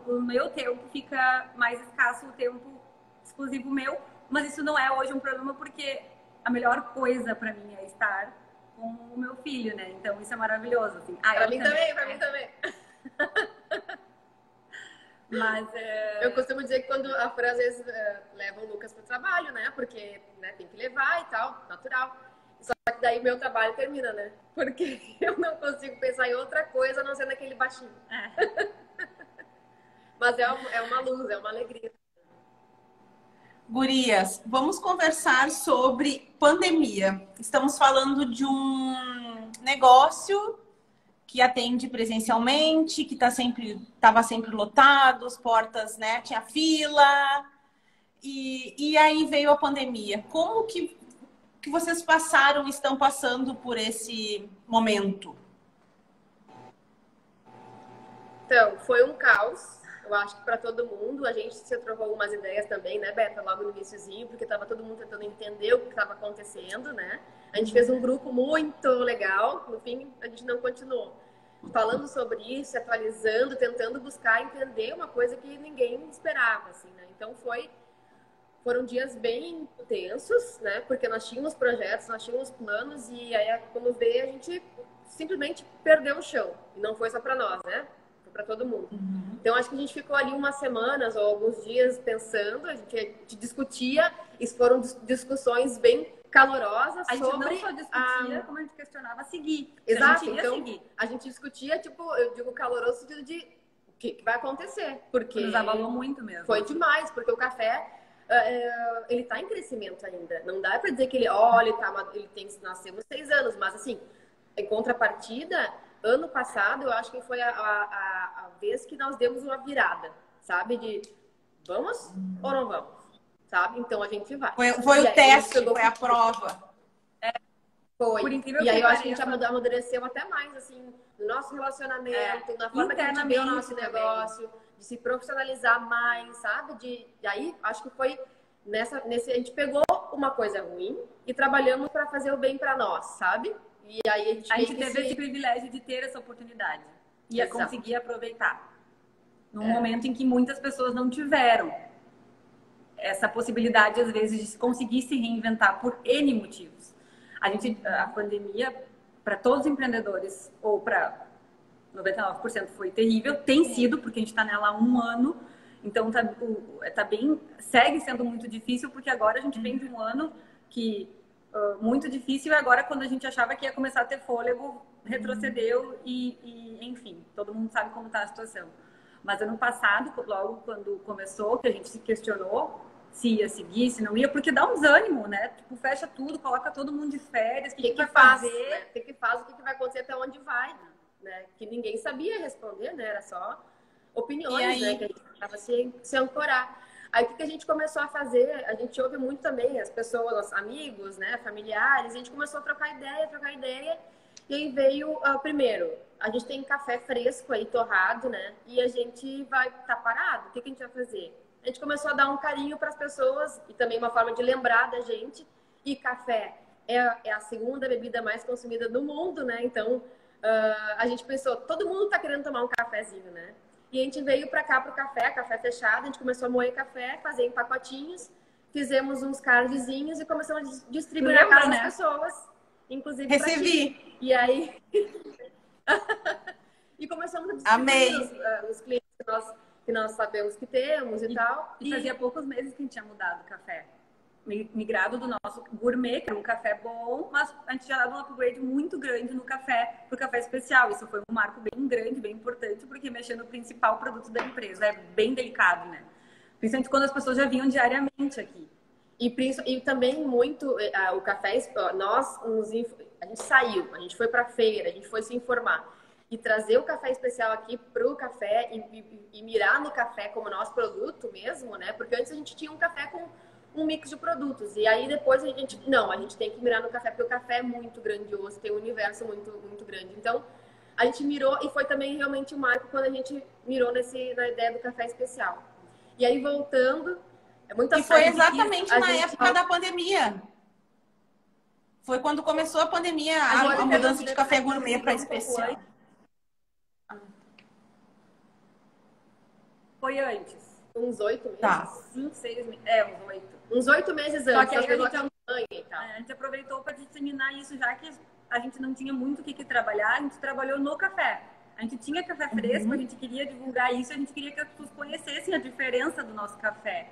O meu tempo fica mais escasso, o tempo exclusivo meu, mas isso não é hoje um problema, porque a melhor coisa para mim é estar com o meu filho, né? Então isso é maravilhoso, assim. Pra mim também. Mas eu costumo dizer que quando a Fran às vezes leva o Lucas pro trabalho, né? Porque tem que levar e tal, natural. Só que daí meu trabalho termina, né? Porque eu não consigo pensar em outra coisa a não ser naquele baixinho. Mas é uma luz, é uma alegria. Gurias, vamos conversar sobre pandemia. Estamos falando de um negócio que atende presencialmente, que estava sempre lotado, as portas, né, tinha fila. E aí veio a pandemia. Como que vocês passaram, estão passando por esse momento? Então, foi um caos. Eu acho que para todo mundo, a gente se trocou algumas ideias também, né, Beta, logo no iniciozinho, porque estava todo mundo tentando entender o que estava acontecendo, né? A gente fez um grupo muito legal, no fim a gente não continuou. Falando sobre isso, atualizando, tentando buscar entender uma coisa que ninguém esperava, assim, né? Então foram dias bem intensos, né? Porque nós tínhamos projetos, nós tínhamos planos e aí, quando veio, a gente simplesmente perdeu o chão. E não foi só para nós, né? Para todo mundo. Então, acho que a gente ficou ali umas semanas ou alguns dias pensando, a gente discutia, e foram discussões bem calorosas sobre... A gente não só discutia, como a gente questionava seguir. Exato, então a gente discutia, tipo, eu digo caloroso no sentido de o que vai acontecer, porque... Nos abalou muito mesmo. Foi demais, porque o café, ele tá em crescimento ainda. Não dá para dizer que ele nós temos 6 anos, mas assim, em contrapartida... Ano passado, eu acho que foi a vez que nós demos uma virada, sabe? De vamos ou não vamos, sabe? Então a gente vai. Foi o teste, foi a prova. Foi. Por incrível e aí que eu acho que a pareça, gente amadureceu até mais, assim, no nosso relacionamento, na forma que a gente vê o nosso negócio, de se profissionalizar mais, sabe? E aí, acho que foi a gente pegou uma coisa ruim e trabalhamos para fazer o bem para nós, sabe? E aí a gente teve esse privilégio de ter essa oportunidade e a conseguir aproveitar. Num momento em que muitas pessoas não tiveram essa possibilidade, às vezes, de conseguir se reinventar por N motivos. A pandemia, para todos os empreendedores, ou para 99% foi terrível, tem sido, porque a gente está nela há 1 ano, então segue sendo muito difícil, porque agora a gente vem de um ano que... muito difícil, e agora quando a gente achava que ia começar a ter fôlego, retrocedeu e enfim, todo mundo sabe como está a situação. Mas ano passado, logo quando começou, que a gente se questionou se ia seguir, se não ia, porque dá um desânimo, né? Tipo, fecha tudo, coloca todo mundo de férias, o que vai fazer? Né? O que faz, o que vai acontecer, até onde vai, né? Que ninguém sabia responder, né? Era só opiniões, né? Que a gente tentava se ancorar. Aí o que a gente começou a fazer? A gente ouve muito também as pessoas, amigos, né, familiares, a gente começou a trocar ideia, e aí veio, primeiro, a gente tem café fresco aí, torrado, né, e a gente vai estar parado, o que a gente vai fazer? A gente começou a dar um carinho para as pessoas, e também uma forma de lembrar da gente, e café é a segunda bebida mais consumida do mundo, né, então a gente pensou, todo mundo tá querendo tomar um cafezinho, né? E a gente veio para cá pro café fechado, a gente começou a moer café, fazer em pacotinhos, fizemos uns cardzinhos e começamos a distribuir na casa das pessoas, inclusive Recebi. E aí e começamos a distribuir os clientes que nós sabemos que temos e tal. E fazia poucos meses que a gente tinha mudado o café. Migrado do nosso gourmet, que era um café bom, mas a gente já dava um upgrade muito grande no café, pro café especial. Isso foi um marco bem grande, bem importante, porque mexer no principal produto da empresa é bem delicado, né? Principalmente quando as pessoas já vinham diariamente aqui. E também muito o café, a gente saiu, a gente foi para feira, a gente foi se informar. E trazer o café especial aqui pro café e mirar no café como nosso produto mesmo, né? Porque antes a gente tinha um café com um mix de produtos. E aí depois a gente tem que mirar no café, porque o café é muito grandioso, tem um universo muito, muito grande. Então, a gente mirou, e foi também realmente um marco quando a gente mirou na ideia do café especial. E aí, voltando, e foi exatamente na época da pandemia. Foi quando começou a pandemia, a mudança de café gourmet para especial. Foi antes. Uns 8 meses. Tá. 5, 6 meses. Uns 8. Uns 8 meses antes. Só que aí a gente aproveitou para disseminar isso, já que a gente não tinha muito o que trabalhar, a gente trabalhou no café. A gente tinha café fresco, a gente queria divulgar isso, a gente queria que as pessoas conhecessem a diferença do nosso café.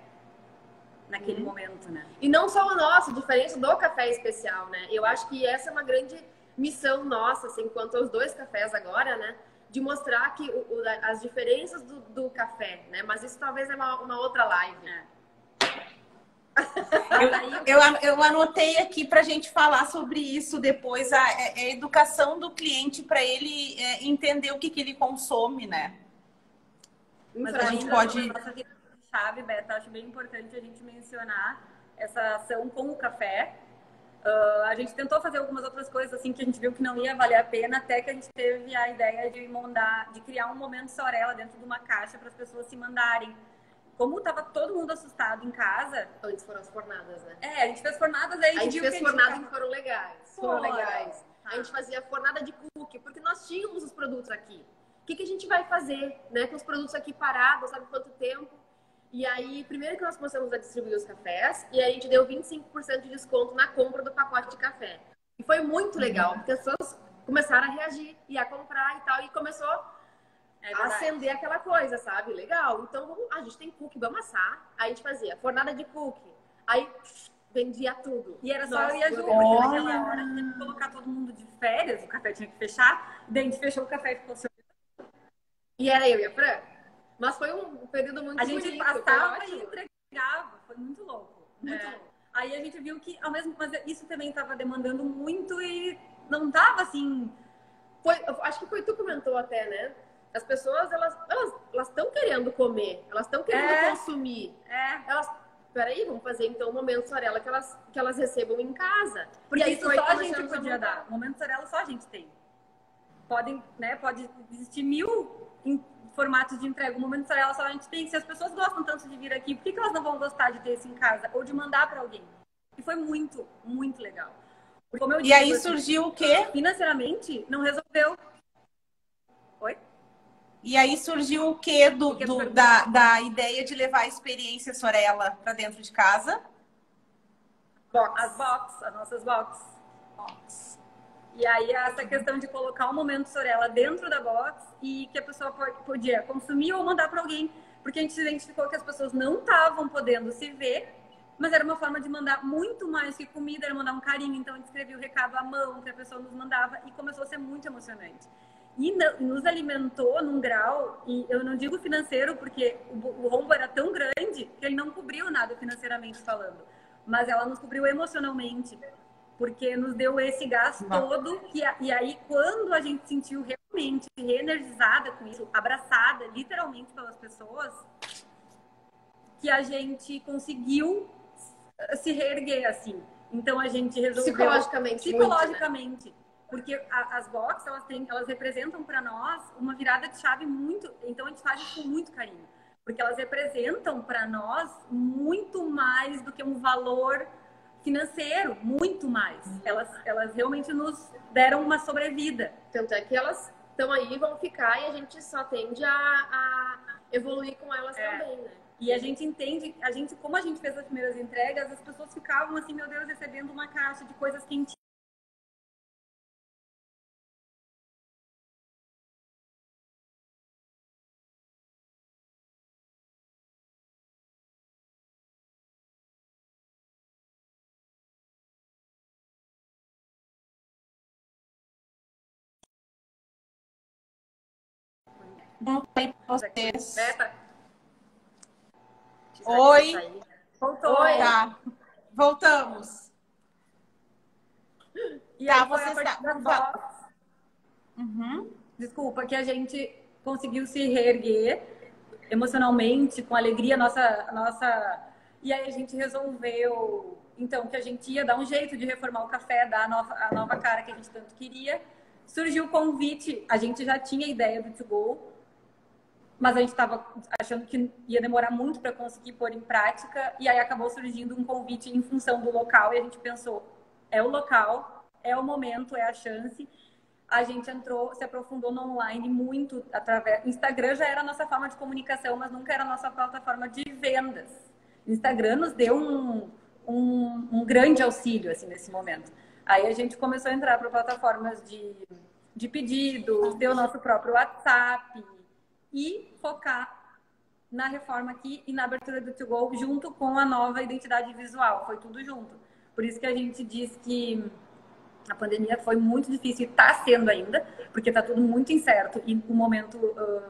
naquele momento, né? E não só o nosso, diferente do café especial, né? Eu acho que essa é uma grande missão nossa, assim, quanto aos 2 cafés agora, né? De mostrar que as diferenças do café, né? Mas isso talvez é uma outra live. Eu anotei aqui para a gente falar sobre isso depois, a educação do cliente para ele entender o que ele consome, né? Mas a gente pode... Nossa chave, Beto, acho bem importante a gente mencionar essa ação com o café. A gente tentou fazer algumas outras coisas assim que a gente viu que não ia valer a pena, até que a gente teve a ideia de criar um momento Sorella dentro de uma caixa para as pessoas se mandarem. Como tava todo mundo assustado em casa... Antes foram as fornadas, né? A gente fez fornadas aí. A gente fez fornadas que foram legais. Foram legais. A gente fazia fornada de cookie, porque nós tínhamos os produtos aqui. O que a gente vai fazer, né? Com os produtos aqui parados, sabe quanto tempo? E aí, primeiro que nós começamos a distribuir os cafés, e aí a gente deu 25% de desconto na compra do pacote de café. E foi muito legal, porque as pessoas começaram a reagir e a comprar e tal, e começou a acender aquela coisa, sabe? Legal. Então, a gente tem cookie, vamos assar. Aí a gente fazia fornada de cookie. Aí vendia tudo. E era só eu e a Ju, porque naquela hora tinha que colocar todo mundo de férias, o café tinha que fechar, daí a gente fechou o café e ficou só. E era eu e a Fran. Mas foi um período muito bonito. A gente passava e entregava. Foi muito louco. Muito louco. Aí a gente viu que, ao mesmo mas isso também estava demandando muito e não tava assim... Acho que foi tu que comentou até, né? As pessoas, elas estão querendo comer. Elas estão querendo consumir. Peraí, vamos fazer então um momento Sorella que elas recebam em casa. Porque isso só a gente podia dar. O momento Sorella só a gente tem. Pode existir 1000 formatos de entrega. O momento Sorella só a gente tem. Se as pessoas gostam tanto de vir aqui, por que elas não vão gostar de ter isso em casa? Ou de mandar para alguém? E foi muito, muito legal. Porque, como eu disse, aí surgiu o quê? Financeiramente, não resolveu. Oi? E aí surgiu o quê da ideia de levar a experiência Sorella para dentro de casa? As nossas box. E aí essa questão de colocar um momento Sorella dentro da box e que a pessoa podia consumir ou mandar para alguém. Porque a gente identificou que as pessoas não estavam podendo se ver, mas era uma forma de mandar muito mais que comida, era mandar um carinho. Então a gente escrevia o recado à mão que a pessoa nos mandava e começou a ser muito emocionante. E nos alimentou num grau, e eu não digo financeiro, porque o rombo era tão grande que ele não cobriu nada financeiramente falando. Mas ela nos cobriu emocionalmente, porque nos deu esse gás todo. E aí, quando a gente se sentiu realmente reenergizada com isso, abraçada literalmente pelas pessoas, que a gente conseguiu se reerguer, assim. Então, a gente resolveu... Psicologicamente. Porque as boxes, elas representam para nós uma virada de chave muito... Então, a gente faz isso com muito carinho. Porque elas representam para nós muito mais do que um valor financeiro, muito mais. Elas realmente nos deram uma sobrevida. Tanto é que elas estão aí, vão ficar, e a gente só tende a evoluir com elas também, né? E a gente entende, como a gente fez as primeiras entregas, as pessoas ficavam assim, meu Deus, recebendo uma caixa de coisas quentinhas. Não sei pra vocês. Oi. Voltou. Oi. Tá. Voltamos. E tá, aí você está... Desculpa, que a gente conseguiu se reerguer emocionalmente, com alegria, nossa... E aí a gente resolveu, então, que a gente ia dar um jeito de reformar o café, dar a nova cara que a gente tanto queria. Surgiu o convite, a gente já tinha a ideia do To Go, mas a gente estava achando que ia demorar muito para conseguir pôr em prática, e aí acabou surgindo um convite em função do local, e a gente pensou, é o local, é o momento, é a chance. A gente se aprofundou no online muito, Instagram já era a nossa forma de comunicação, mas nunca era a nossa plataforma de vendas. O Instagram nos deu um grande auxílio, assim, nesse momento. Aí a gente começou a entrar para plataformas de pedidos, ter o nosso próprio WhatsApp e focar na reforma aqui e na abertura do To Go, junto com a nova identidade visual. Foi tudo junto. Por isso que a gente diz que a pandemia foi muito difícil e está sendo ainda, porque está tudo muito incerto. E o momento,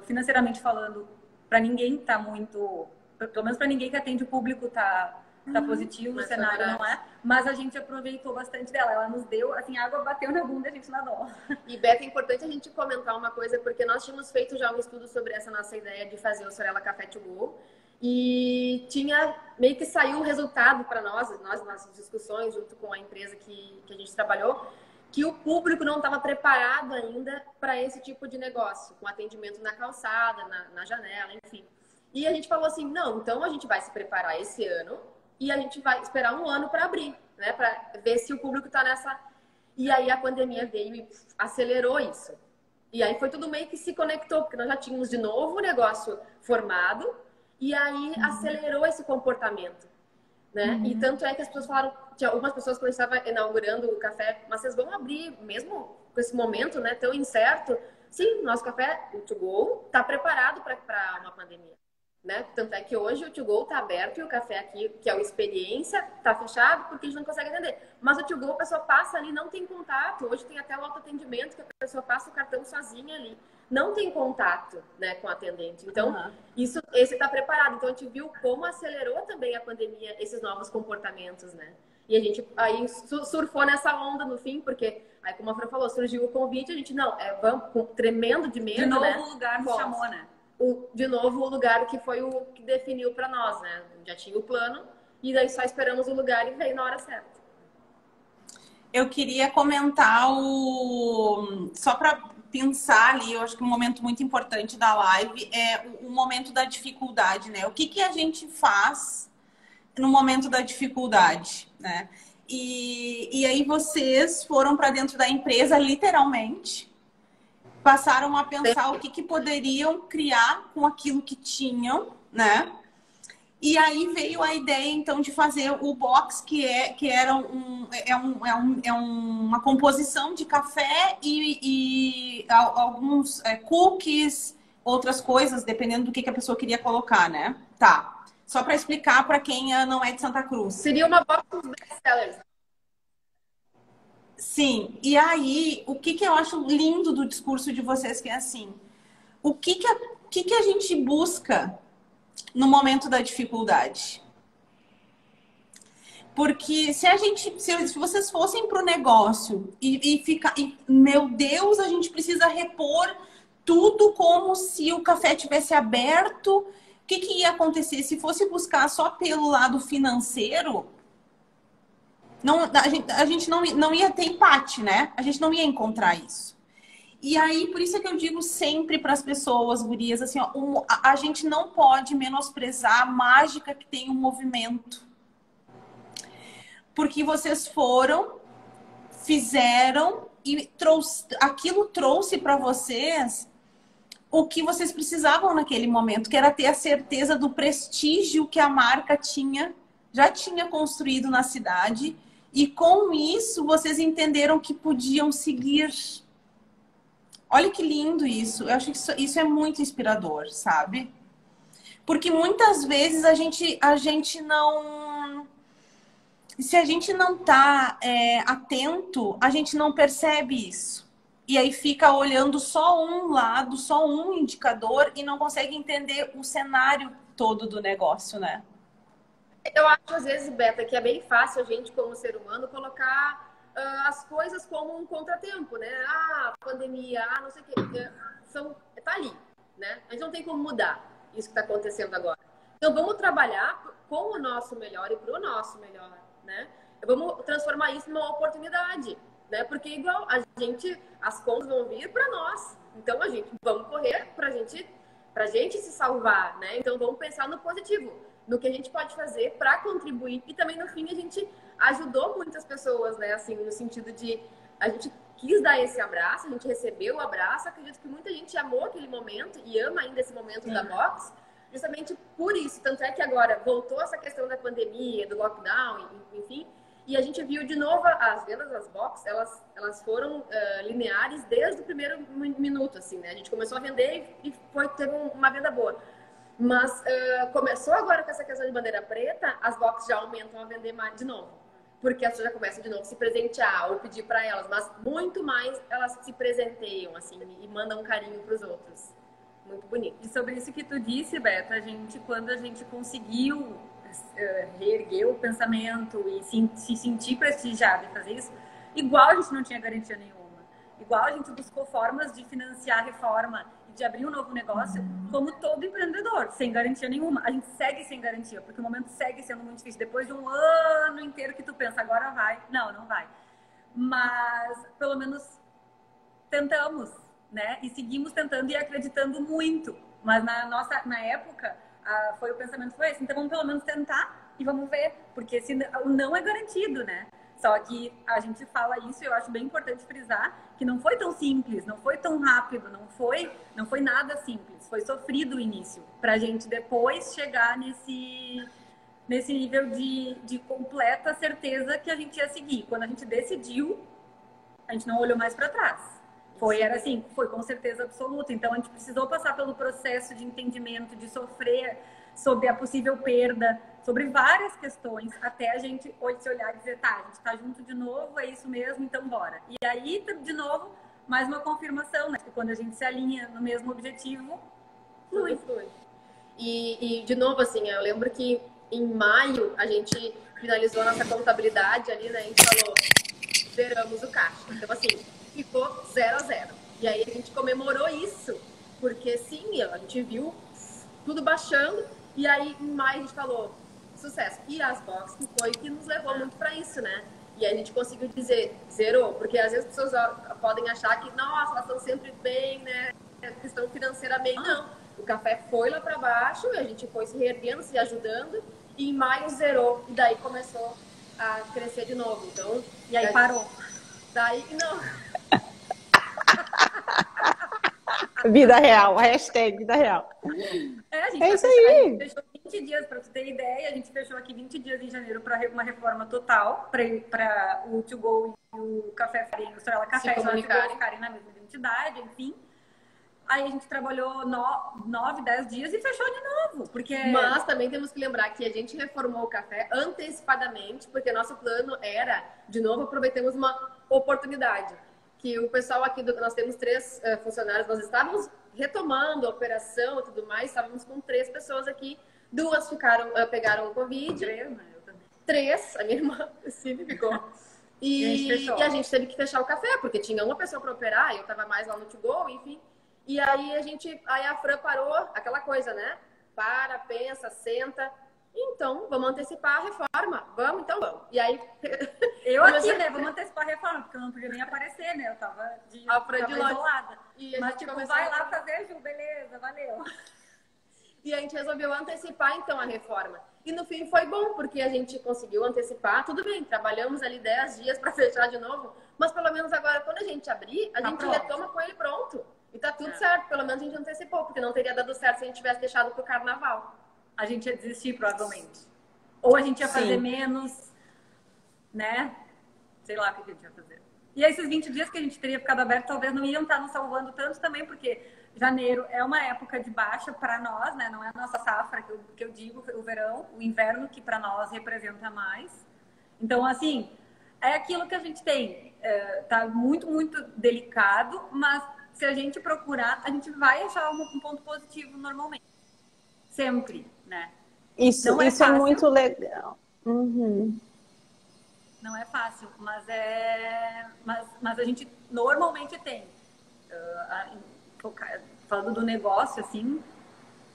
financeiramente falando, para ninguém está muito... Pelo menos para ninguém que atende o público está positivo, o cenário não é. Mas a gente aproveitou bastante dela. Ela nos deu, assim, a água bateu na bunda e a gente nadou. E, Beto, é importante a gente comentar uma coisa, porque nós tínhamos feito já um estudo sobre essa nossa ideia de fazer o Sorella Café To Go. E meio que saiu o resultado para nós, nossas discussões junto com a empresa que a gente trabalhou, que o público não estava preparado ainda para esse tipo de negócio, com atendimento na calçada, na janela, enfim. E a gente falou assim, não, então a gente vai se preparar esse ano e a gente vai esperar um ano para abrir, né? Para ver se o público está nessa... E aí a pandemia veio e acelerou isso. E aí foi tudo meio que se conectou, porque nós já tínhamos de novo o negócio formado e aí acelerou esse comportamento, né? E tanto é que as pessoas falaram, tinha algumas pessoas que estavam inaugurando o café, mas vocês vão abrir mesmo com esse momento, né, tão incerto? Sim, nosso café, o To Go, está preparado para uma pandemia. Né? Tanto é que hoje o To Go está aberto e o café aqui, que é o experiência, está fechado porque a gente não consegue atender. Mas o To Go, a pessoa passa ali, não tem contato. Hoje tem até o autoatendimento, que a pessoa passa o cartão sozinha ali. Não tem contato, né, com o atendente. Então, esse está preparado. Então, a gente viu como acelerou também a pandemia esses novos comportamentos, né? E a gente aí surfou nessa onda no fim, porque aí, como a Fran falou, surgiu o convite, a gente, vamos com tremendo de medo, de novo, né? O lugar nos chamou, né? De novo o lugar que foi o que definiu para nós, né? Já tinha o plano e daí só esperamos o lugar e veio na hora certa. Eu queria comentar só para pensar ali, eu acho que um momento muito importante da live é o momento da dificuldade, né? O que a gente faz no momento da dificuldade, né? E aí vocês foram para dentro da empresa, literalmente, passaram a pensar o que poderiam criar com aquilo que tinham, né? E aí veio a ideia, então, de fazer o box, que era uma composição de café e alguns cookies, outras coisas, dependendo do que a pessoa queria colocar, né? Tá. Só para explicar para quem não é de Santa Cruz. Seria uma box dos best-sellers. Sim, e aí, o que eu acho lindo do discurso de vocês, que é assim, o que a gente busca no momento da dificuldade? Porque se vocês fossem para o negócio meu Deus, a gente precisa repor tudo como se o café tivesse aberto, o que ia acontecer? Se fosse buscar só pelo lado financeiro... a gente não ia ter empate, né? A gente não ia encontrar isso. E aí, por isso é que eu digo sempre para as pessoas, gurias, assim, ó, a gente não pode menosprezar a mágica que tem o movimento. Porque vocês fizeram e aquilo trouxe para vocês o que vocês precisavam naquele momento, que era ter a certeza do prestígio que a marca já tinha construído na cidade. E com isso, vocês entenderam que podiam seguir. Olha que lindo isso. Eu acho que isso é muito inspirador, sabe? Porque muitas vezes a gente não... Se a gente não tá atento, a gente não percebe isso. E aí fica olhando só um lado, só um indicador e não consegue entender o cenário todo do negócio, né? Eu acho, às vezes, Beta, que é bem fácil a gente, como ser humano, colocar as coisas como um contratempo, né? Pandemia, não sei o quê. Tá ali, né? A gente não tem como mudar isso que está acontecendo agora. Então, vamos trabalhar com o nosso melhor e para o nosso melhor, né? Vamos transformar isso numa oportunidade, né? Porque, igual, as contas vão vir para nós. Então, vamos correr para a gente se salvar, né? Então, vamos pensar no positivo, no que a gente pode fazer para contribuir. E também, no fim, a gente ajudou muitas pessoas, né? Assim, no sentido de a gente quis dar esse abraço, a gente recebeu o abraço. Acredito que muita gente amou aquele momento e ama ainda esse momento da box, justamente por isso. Tanto é que agora voltou essa questão da pandemia, do lockdown, enfim. E a gente viu de novo as vendas das box, elas foram lineares desde o primeiro minuto, assim, né? A gente começou a vender e teve uma venda boa. Mas começou agora com essa questão de bandeira preta, as boxes já aumentam a vender mais de novo. Porque as pessoas já começam de novo a se presentear ou pedir para elas, mas muito mais elas se presenteiam, assim, e mandam um carinho para os outros. Muito bonito. E sobre isso que tu disse, Beto, quando a gente conseguiu reerguer o pensamento e se sentir prestigiado em fazer isso, igual a gente não tinha garantia nenhuma. Igual a gente buscou formas de financiar a reforma e de abrir um novo negócio, como todo empreendedor, sem garantia nenhuma. A gente segue sem garantia, porque o momento segue sendo muito difícil. Depois de um ano inteiro que tu pensa, agora vai. Não vai. Mas, pelo menos, tentamos, né? E seguimos tentando e acreditando muito. Mas na época, o pensamento foi esse. Então, vamos pelo menos tentar e vamos ver. Porque o não é garantido, né? Só que a gente fala isso e eu acho bem importante frisar que não foi tão simples, não foi tão rápido, não foi nada simples. Foi sofrido o início, pra gente depois chegar nesse nível de completa certeza que a gente ia seguir. Quando a gente decidiu, a gente não olhou mais para trás. Foi com certeza absoluta. Então a gente precisou passar pelo processo de entendimento, de sofrer sobre a possível perda, sobre várias questões, até a gente hoje se olhar e dizer, tá, a gente tá junto de novo, é isso mesmo, então bora. E aí, de novo, mais uma confirmação, né? Que quando a gente se alinha no mesmo objetivo, flui. E de novo, assim, eu lembro que em maio a gente finalizou a nossa contabilidade ali, né? A gente falou, zeramos o caixa. Então, assim, ficou 0-0. E aí a gente comemorou isso, porque sim, a gente viu tudo baixando. E aí, em maio, a gente falou, sucesso. E as boxes, que foi que nos levou muito para isso, né? E a gente conseguiu dizer, zerou. Porque às vezes as pessoas podem achar que, nossa, elas estão sempre bem, né? Questão financeiramente. Não. O café foi lá para baixo, e a gente foi se reerguendo, se ajudando. E em maio zerou. E daí começou a crescer de novo. Então, e aí parou. Daí, não. Vida real, hashtag vida real. É isso aí. A gente fechou 20 dias, para tu ter ideia, a gente fechou aqui 20 dias em janeiro para uma reforma total, para o To Go e o Café Farinha, o Estrela Café e o To Go ficarem na mesma identidade, enfim. Aí a gente trabalhou 9, 10 dias e fechou de novo. Mas também temos que lembrar que a gente reformou o café antecipadamente, porque nosso plano era, de novo, aproveitamos uma oportunidade. Que o pessoal aqui, nós temos 3 funcionários, nós estávamos retomando a operação e tudo mais, estávamos com 3 pessoas aqui, 2 pegaram o Covid, 3, a minha irmã ficou. E a gente teve que fechar o café, porque tinha uma pessoa para operar, eu estava mais lá no To Go, enfim. E aí a Fran parou, aquela coisa, né? Para, pensa, senta. Então, vamos antecipar a reforma. Vamos. E aí... né? Vamos antecipar a reforma, porque eu não podia nem aparecer, né? Eu tava isolada. Mas, vai lá fazer, Ju, beleza, valeu. E a gente resolveu antecipar, então, a reforma. E no fim foi bom, porque a gente conseguiu antecipar. Tudo bem, trabalhamos ali 10 dias para fechar de novo. Mas pelo menos agora, quando a gente abrir, a gente retoma com ele pronto. E tá tudo certo. Pelo menos a gente antecipou, porque não teria dado certo se a gente tivesse deixado pro carnaval. A gente ia desistir, provavelmente. Ou a gente ia fazer menos, né? Sei lá o que a gente ia fazer. E aí, esses 20 dias que a gente teria ficado aberto, talvez não iam estar nos salvando tanto também, porque janeiro é uma época de baixa para nós, né? Não é a nossa safra, que eu digo, o verão, o inverno, que para nós representa mais. Então, assim, é aquilo que a gente tem. Tá muito, muito delicado, mas se a gente procurar, a gente vai achar um ponto positivo normalmente. Sempre, né? Isso é muito legal. Uhum. Não é fácil, mas a gente normalmente tem. Falando do negócio, assim.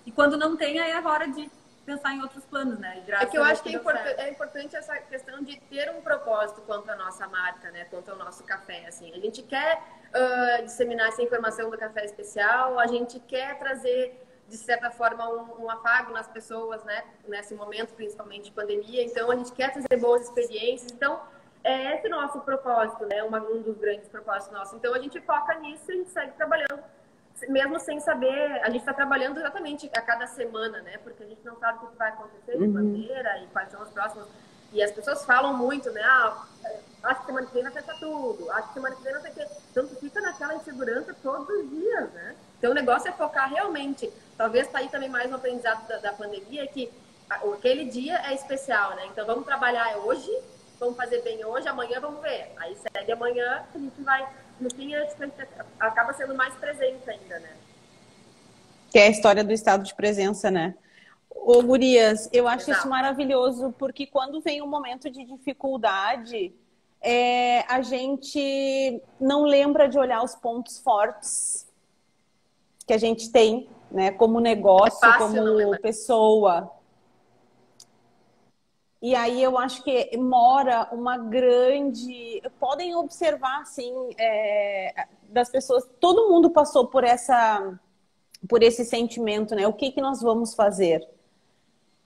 E quando não tem, aí é a hora de pensar em outros planos, né? É que eu acho que é importante essa questão de ter um propósito quanto à nossa marca, né? Quanto ao nosso café, assim. A gente quer disseminar essa informação do café especial, a gente quer trazer, de certa forma, um afago nas pessoas, né? Nesse momento, principalmente de pandemia. Então, a gente quer trazer boas experiências. Então, é esse nosso propósito, né? Um dos grandes propósitos nossos. Então, a gente foca nisso e a gente segue trabalhando. Mesmo sem saber, a gente está trabalhando exatamente a cada semana, né? Porque a gente não sabe o que vai acontecer de bandeira e quais são os próximos. E as pessoas falam muito, né? Acho que semana que vem vai fechar tudo. Acho que semana que vem não sei o quê. Então, tu fica naquela insegurança todos os dias, né? Então, o negócio é focar realmente. Talvez tá aí também mais um aprendizado da pandemia, que aquele dia é especial, né? Então, vamos trabalhar hoje, vamos fazer bem hoje, amanhã vamos ver. Aí segue amanhã, a gente vai... No fim, acaba sendo mais presente ainda, né? Que é a história do estado de presença, né? Ô, gurias, eu acho Exato. isso maravilhoso, porque quando vem um momento de dificuldade, a gente não lembra de olhar os pontos fortes que a gente tem, né? Como negócio, como pessoa. E aí eu acho que mora uma grande... Podem observar, assim, das pessoas... Todo mundo passou por esse sentimento, né? O que nós vamos fazer?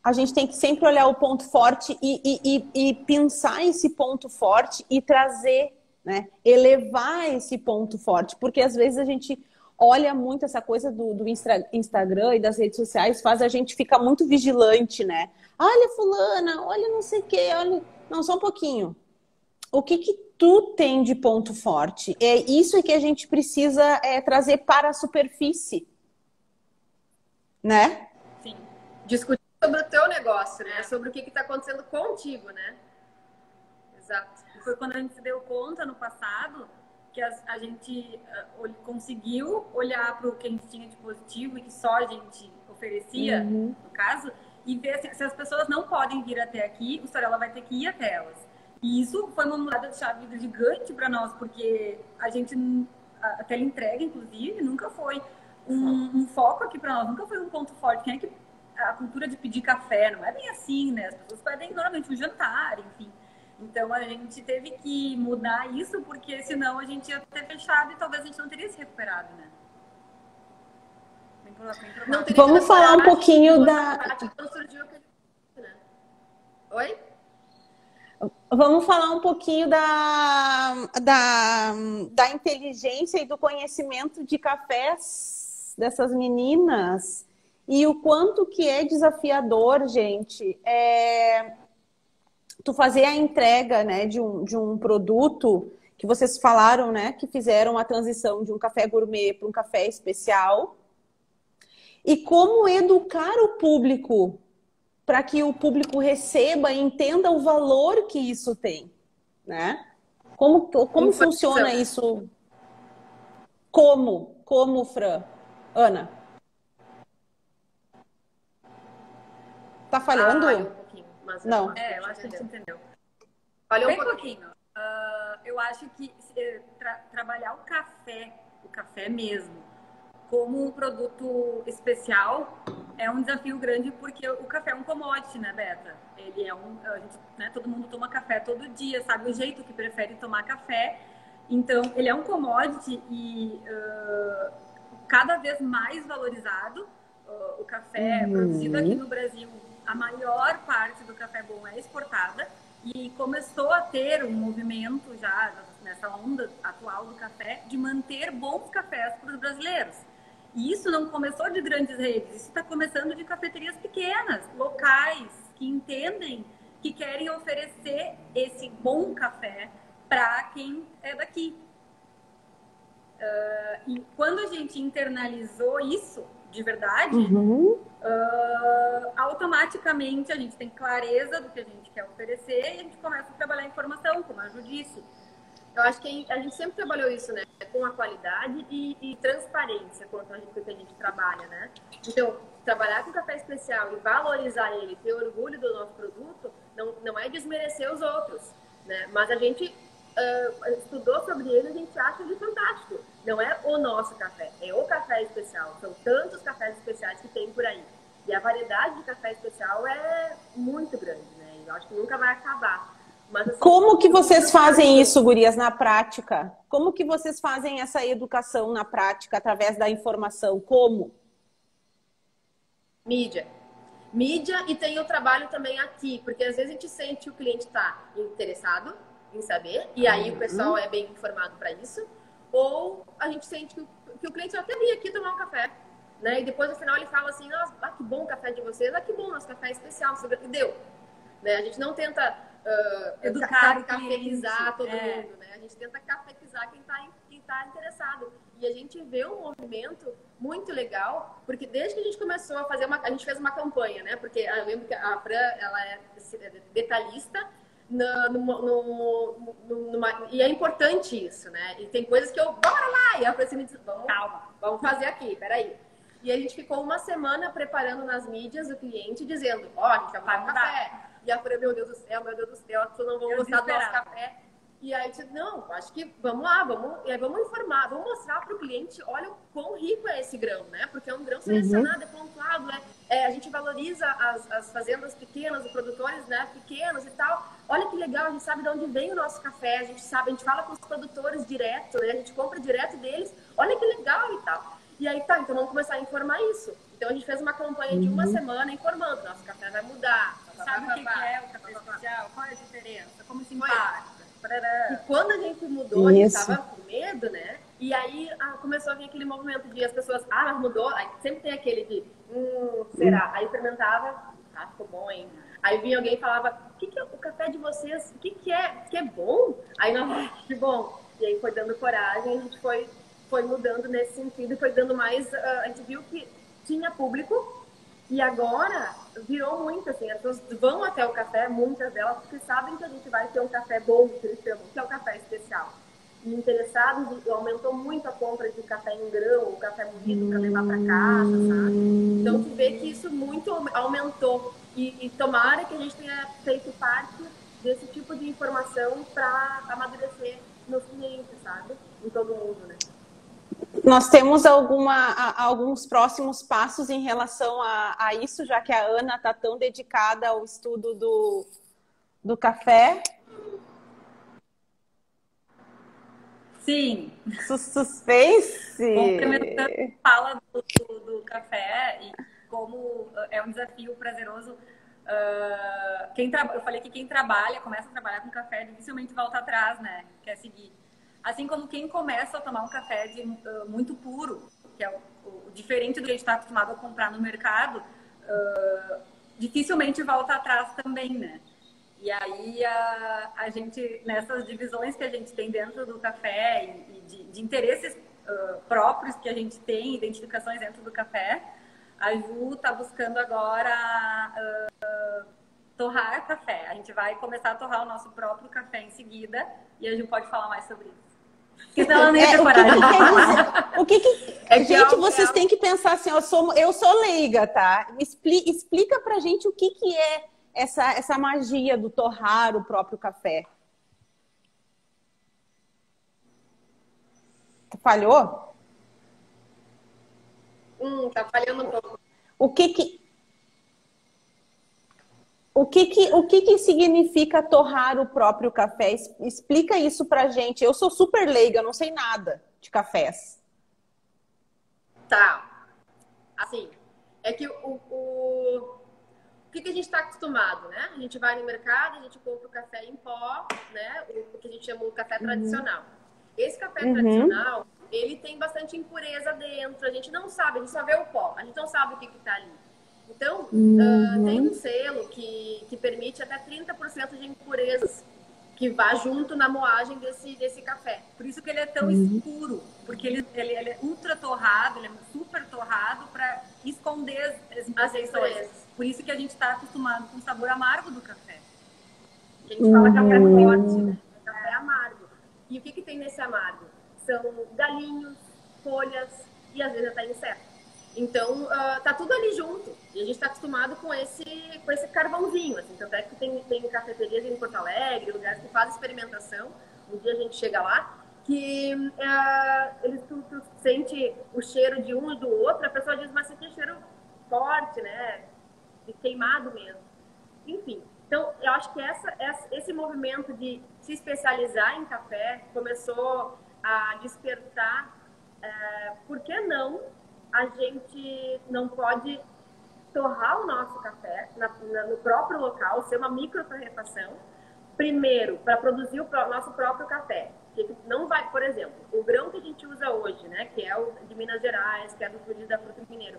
A gente tem que sempre olhar o ponto forte e pensar esse ponto forte e trazer, né? Elevar esse ponto forte. Porque às vezes a gente olha muito essa coisa do Instagram e das redes sociais, faz a gente ficar muito vigilante, né? Olha fulana, olha não sei o quê, olha... Não, só um pouquinho. O que tu tem de ponto forte? É isso que a gente precisa trazer para a superfície, né? Sim. Discutir sobre o teu negócio, né? Sobre o que está acontecendo contigo, né? Exato. E foi quando a gente se deu conta no passado que a gente conseguiu olhar para o que a gente tinha de positivo e que só a gente oferecia, no caso, e ver se as pessoas não podem vir até aqui, o Storella vai ter que ir até elas. E isso foi uma mudada de chave gigante para nós, porque a gente, a teleentrega, inclusive, nunca foi um foco aqui para nós, nunca foi um ponto forte. Quem é que a cultura de pedir café não é bem assim, né? As pessoas pedem normalmente um jantar, enfim. Então a gente teve que mudar isso, porque senão a gente ia ter fechado e talvez a gente não teria se recuperado, né? Vamos falar um pouquinho da... Oi? Vamos falar um pouquinho da inteligência e do conhecimento de cafés dessas meninas e o quanto que é desafiador, gente, tu fazer a entrega, né, de um produto que vocês falaram, né, que fizeram a transição de um café gourmet para um café especial. E como educar o público para que o público receba e entenda o valor que isso tem, né? Como funciona isso? Como, Fran? Ana? Tá falhando? Um pouquinho, mas não. Eu acho que a gente entendeu. Falhou um pouquinho. Eu acho que trabalhar o café mesmo, como um produto especial é um desafio grande, porque o café é um commodity, né, Beta? Ele é todo mundo toma café todo dia, sabe o jeito que prefere tomar café. Então, ele é um commodity e cada vez mais valorizado. O café produzido aqui no Brasil, a maior parte do café bom é exportada. E começou a ter um movimento já nessa onda atual do café de manter bons cafés para os brasileiros. E isso não começou de grandes redes, isso está começando de cafeterias pequenas, locais, que entendem que querem oferecer esse bom café para quem é daqui. E quando a gente internalizou isso de verdade, automaticamente a gente tem clareza do que a gente quer oferecer e a gente começa a trabalhar a informação, como a Ju disse. Eu acho que a gente sempre trabalhou isso, né? Com a qualidade e transparência quanto a gente, que a gente trabalha, né? Então, trabalhar com café especial e valorizar ele, ter orgulho do nosso produto, não é desmerecer os outros, né? Mas a gente estudou sobre ele, a gente acha ele fantástico. Não é o nosso café, é o café especial. São tantos cafés especiais que tem por aí. E a variedade de café especial é muito grande, né? Eu acho que nunca vai acabar. Mas, assim, como que vocês fazem isso, gurias, na prática? Como que vocês fazem essa educação na prática, através da informação? Como? Mídia e tem o trabalho também aqui, porque às vezes a gente sente que o cliente está interessado em saber, e aí o pessoal é bem informado para isso, ou a gente sente que o cliente até vem aqui tomar um café, né? E depois no final ele fala assim, que bom o café de vocês, que bom, nosso café é especial, você deu. Né? A gente não tenta educar, cafeizar todo mundo, né? A gente tenta cafeizar quem tá interessado. E a gente vê um movimento muito legal, porque desde que a gente começou a fazer a gente fez uma campanha, né? Porque eu lembro que a Fran, ela é detalhista, e é importante isso, né? E tem coisas que bora lá! E a Fran me disse, vamos fazer aqui, peraí. E a gente ficou uma semana preparando nas mídias o cliente, dizendo, a gente vai mudar o café. E a Fran, meu Deus do céu, as pessoas não vão gostar do nosso café. E aí eu disse, não, acho que vamos lá, vamos informar, vamos mostrar para o cliente, olha o quão rico é esse grão, né? Porque é um grão selecionado, é pontuado, a gente valoriza as fazendas pequenas, os produtores, né, pequenos e tal. Olha que legal, a gente sabe de onde vem o nosso café, a gente fala com os produtores direto, né? A gente compra direto deles, olha que legal e tal. E aí então vamos começar a informar isso. Então a gente fez uma campanha de uma semana informando, nosso café vai mudar. Sabe o que é o café especial? Qual é a diferença? Como se impacta? E quando a gente mudou, a gente tava com medo, né? E aí começou a vir aquele movimento de as pessoas, mas mudou. Aí sempre tem aquele de, será? Aí fermentava, ficou bom, hein? Aí vinha alguém e falava, o que é o café de vocês? O que é bom? Aí nós, que bom. E aí foi dando coragem, a gente foi mudando nesse sentido e foi dando mais, a gente viu que tinha público. E agora virou muito assim, as pessoas vão até o café, muitas delas, porque sabem que a gente vai ter um café bom, que eles chamam, que é o café especial. E interessados, aumentou muito a compra de café em grão, o café moído para levar para casa, sabe? Então, tu vê que isso muito aumentou. E tomara que a gente tenha feito parte desse tipo de informação para amadurecer nos clientes, sabe? Em todo mundo, né? Nós temos alguns próximos passos em relação a isso, já que a Ana está tão dedicada ao estudo do café. Sim. Suspense! Complementando a fala do café e como é um desafio prazeroso. Eu falei que quem começa a trabalhar com café, dificilmente volta atrás, né? Quer seguir. Assim como quem começa a tomar um café muito puro, que é o diferente do que a gente está acostumado a comprar no mercado, dificilmente volta atrás também, né? E aí a gente, nessas divisões que a gente tem dentro do café e de interesses próprios que a gente tem, identificações dentro do café, a Ju está buscando agora torrar café. A gente vai começar a torrar o nosso próprio café em seguida e a Ju pode falar mais sobre isso. Porque senão ela nem tem coragem. Gente, vocês têm que pensar assim, eu sou leiga, tá? Explica pra gente o que é essa magia do torrar o próprio café. Falhou? Tá falhando um pouco. O que significa torrar o próprio café? Explica isso pra gente. Eu sou super leiga, não sei nada de cafés. Tá. Assim, é que o que a gente está acostumado, né? A gente vai no mercado, a gente compra o café em pó, né? O que a gente chama de café tradicional. Esse café tradicional, ele tem bastante impureza dentro. A gente não sabe, a gente só vê o pó. A gente não sabe o que está ali. Então, tem um selo que permite até 30% de impurezas que vá junto na moagem desse café. Por isso que ele é tão escuro, porque ele é ultra torrado, ele é super torrado para esconder as imperfeições. Por isso que a gente está acostumado com o sabor amargo do café. A gente fala café forte, né? Café amargo. E o que tem nesse amargo? São galinhos, folhas e às vezes até insetos. Então, tá tudo ali junto. E a gente tá acostumado com esse carvãozinho, assim. Tanto é que tem cafeterias em Porto Alegre, lugares que fazem experimentação. Um dia a gente chega lá, que tu sente o cheiro de um e do outro, a pessoa diz, mas você tem cheiro forte, né? De queimado mesmo. Enfim. Então, eu acho que esse movimento de se especializar em café começou a despertar, por que não a gente não pode torrar o nosso café no próprio local, ser uma micro-torrefação, primeiro, para produzir o nosso próprio café. Que não vai, por exemplo, o grão que a gente usa hoje, né, que é o de Minas Gerais, que é do Fruto da Fruta Mineiro,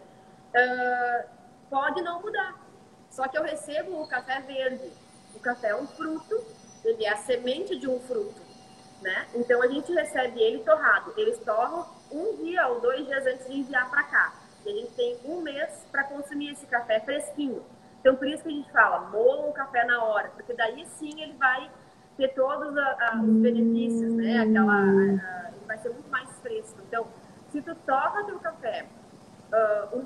pode não mudar. Só que eu recebo o café verde. O café é um fruto, ele é a semente de um fruto, né? Então a gente recebe ele torrado. Eles torram um dia ou 2 dias antes de enviar para cá. E a gente tem 1 mês para consumir esse café fresquinho. Então, por isso que a gente fala, moa o café na hora, porque daí sim ele vai ter todos os benefícios, né? Ele vai ser muito mais fresco. Então, se tu torra teu café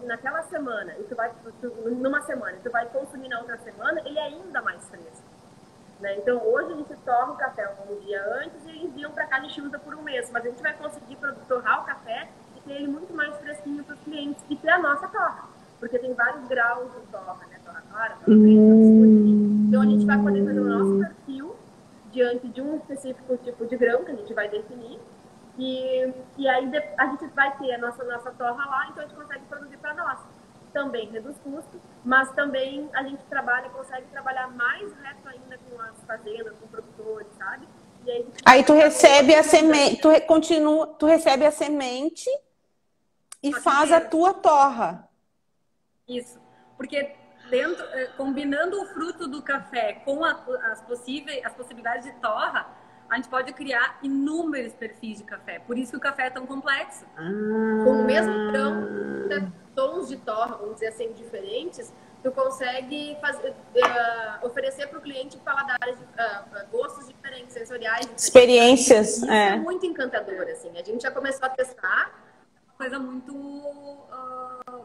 naquela semana, e numa semana, e tu vai consumir na outra semana, ele é ainda mais fresco. Né? Então, hoje a gente torra o café um dia antes e enviam para cá, a gente usa por 1 mês. Mas a gente vai conseguir torrar o café e ter ele muito mais fresquinho para os clientes e ter a nossa torra. Porque tem vários graus de torra, né? Torra clara, torra preta, então a gente vai poder fazer o nosso perfil diante de um específico tipo de grão que a gente vai definir. E aí a gente vai ter a nossa torra lá, então a gente consegue produzir para nós. Também reduz custo, mas também a gente consegue trabalhar mais reto ainda com as fazendas, com produtores, sabe? E aí tu recebe a semente, tu recebe a semente e faz a tua torra. Isso, porque combinando o fruto do café com as possibilidades de torra, a gente pode criar inúmeros perfis de café. Por isso que o café é tão complexo. Com o mesmo grão, tons de torra, vamos dizer assim, diferentes, tu consegue oferecer para o cliente paladares, gostos diferentes, sensoriais diferentes. Experiências. Isso é muito encantador, assim. A gente já começou a testar. Coisa muito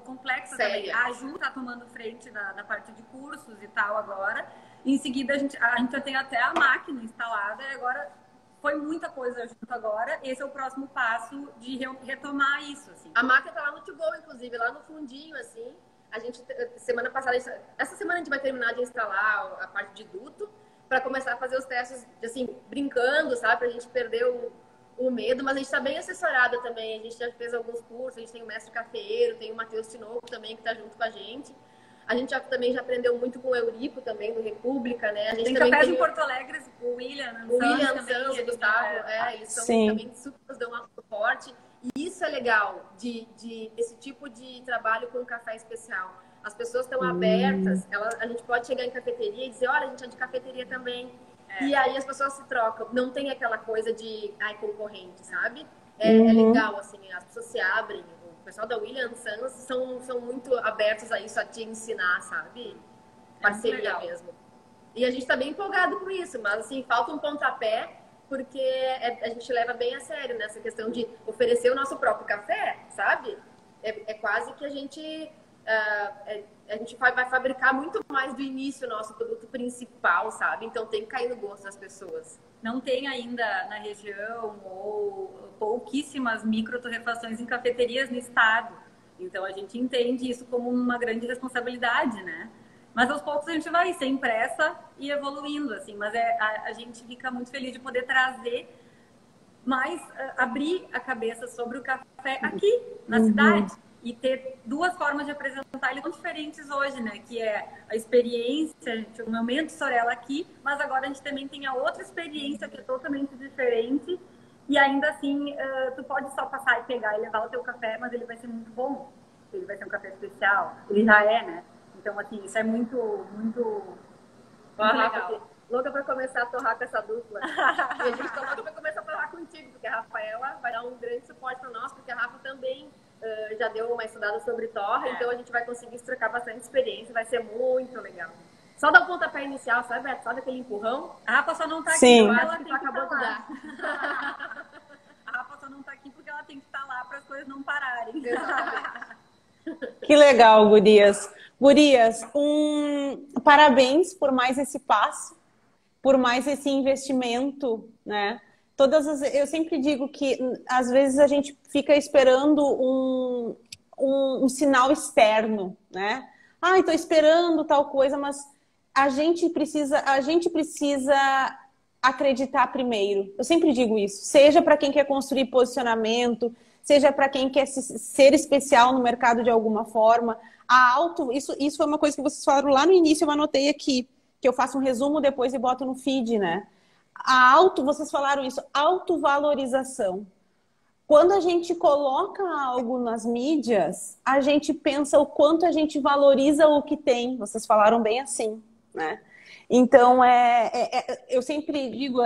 complexa também. A Ju tá tomando frente da parte de cursos e tal agora. Em seguida, a gente já tem até a máquina instalada. E agora, foi muita coisa junto agora. Esse é o próximo passo de retomar isso, assim. A máquina tá lá no To Go, inclusive, lá no fundinho, assim. A gente, semana passada, essa semana a gente vai terminar de instalar a parte de duto para começar a fazer os testes, assim, brincando, sabe? Pra gente perder o medo, mas a gente está bem assessorada também. A gente já fez alguns cursos, a gente tem o mestre cafeeiro, tem o Matheus Tinoco também, que está junto com a gente. A gente também já aprendeu muito com o Eurico também, do República, né? A gente tem também cafés em Porto Alegre, o William Sanz, o Gustavo, eles são também super, dão um suporte. E isso é legal, esse tipo de trabalho com café especial. As pessoas estão abertas, a gente pode chegar em cafeteria e dizer, olha, a gente é de cafeteria também. E aí as pessoas se trocam. Não tem aquela coisa de concorrente, sabe? É legal, assim, as pessoas se abrem. O pessoal da William Sanz são muito abertos a isso, a te ensinar, sabe? Parceria mesmo. E a gente tá bem empolgado com isso, mas assim, falta um pontapé, porque a gente leva bem a sério nessa questão de oferecer o nosso próprio café, sabe? É quase que a gente vai fabricar muito mais do início o nosso produto principal, sabe? Então tem que cair no gosto das pessoas. Não tem ainda na região ou pouquíssimas microtorrefações em cafeterias no estado. Então a gente entende isso como uma grande responsabilidade, né? Mas aos poucos a gente vai sem pressa e evoluindo, assim. Mas a gente fica muito feliz de poder trazer mais, abrir a cabeça sobre o café aqui, na cidade. E ter 2 formas de apresentar ele tão diferentes hoje, né? Que é a experiência, o momento Sorella aqui, mas agora a gente também tem a outra experiência que é totalmente diferente. E ainda assim, tu pode só passar e pegar e levar o teu café, mas ele vai ser muito bom. Ele vai ser um café especial. Ele já é, né? Então, assim, isso é muito legal. Louca pra começar a torrar com essa dupla. E a gente tá louca pra começar a torrar contigo, porque a Rafaela vai dar um grande suporte pra nós, porque a Rafa também já deu uma estudada sobre torra, então a gente vai conseguir trocar bastante experiência, vai ser muito legal. Só dar o pontapé inicial, sabe, Beto? Só daquele empurrão. A Rafa só não tá Sim. aqui, ela tem que acabou de dar. A Rafa só não tá aqui porque ela tem que estar lá para as coisas não pararem. Que legal, gurias. Gurias, parabéns por mais esse passo, por mais esse investimento, né? Eu sempre digo que às vezes a gente fica esperando um sinal externo, né? Estou esperando tal coisa, mas a gente precisa acreditar primeiro. Eu sempre digo isso, seja para quem quer construir posicionamento, seja para quem quer ser especial no mercado de alguma forma. Isso foi uma coisa que vocês falaram lá no início, eu anotei aqui, que eu faço um resumo depois e boto no feed, né? Vocês falaram isso, autovalorização. Quando a gente coloca algo nas mídias, a gente pensa o quanto a gente valoriza o que tem. Vocês falaram bem assim, né? Então, eu sempre digo,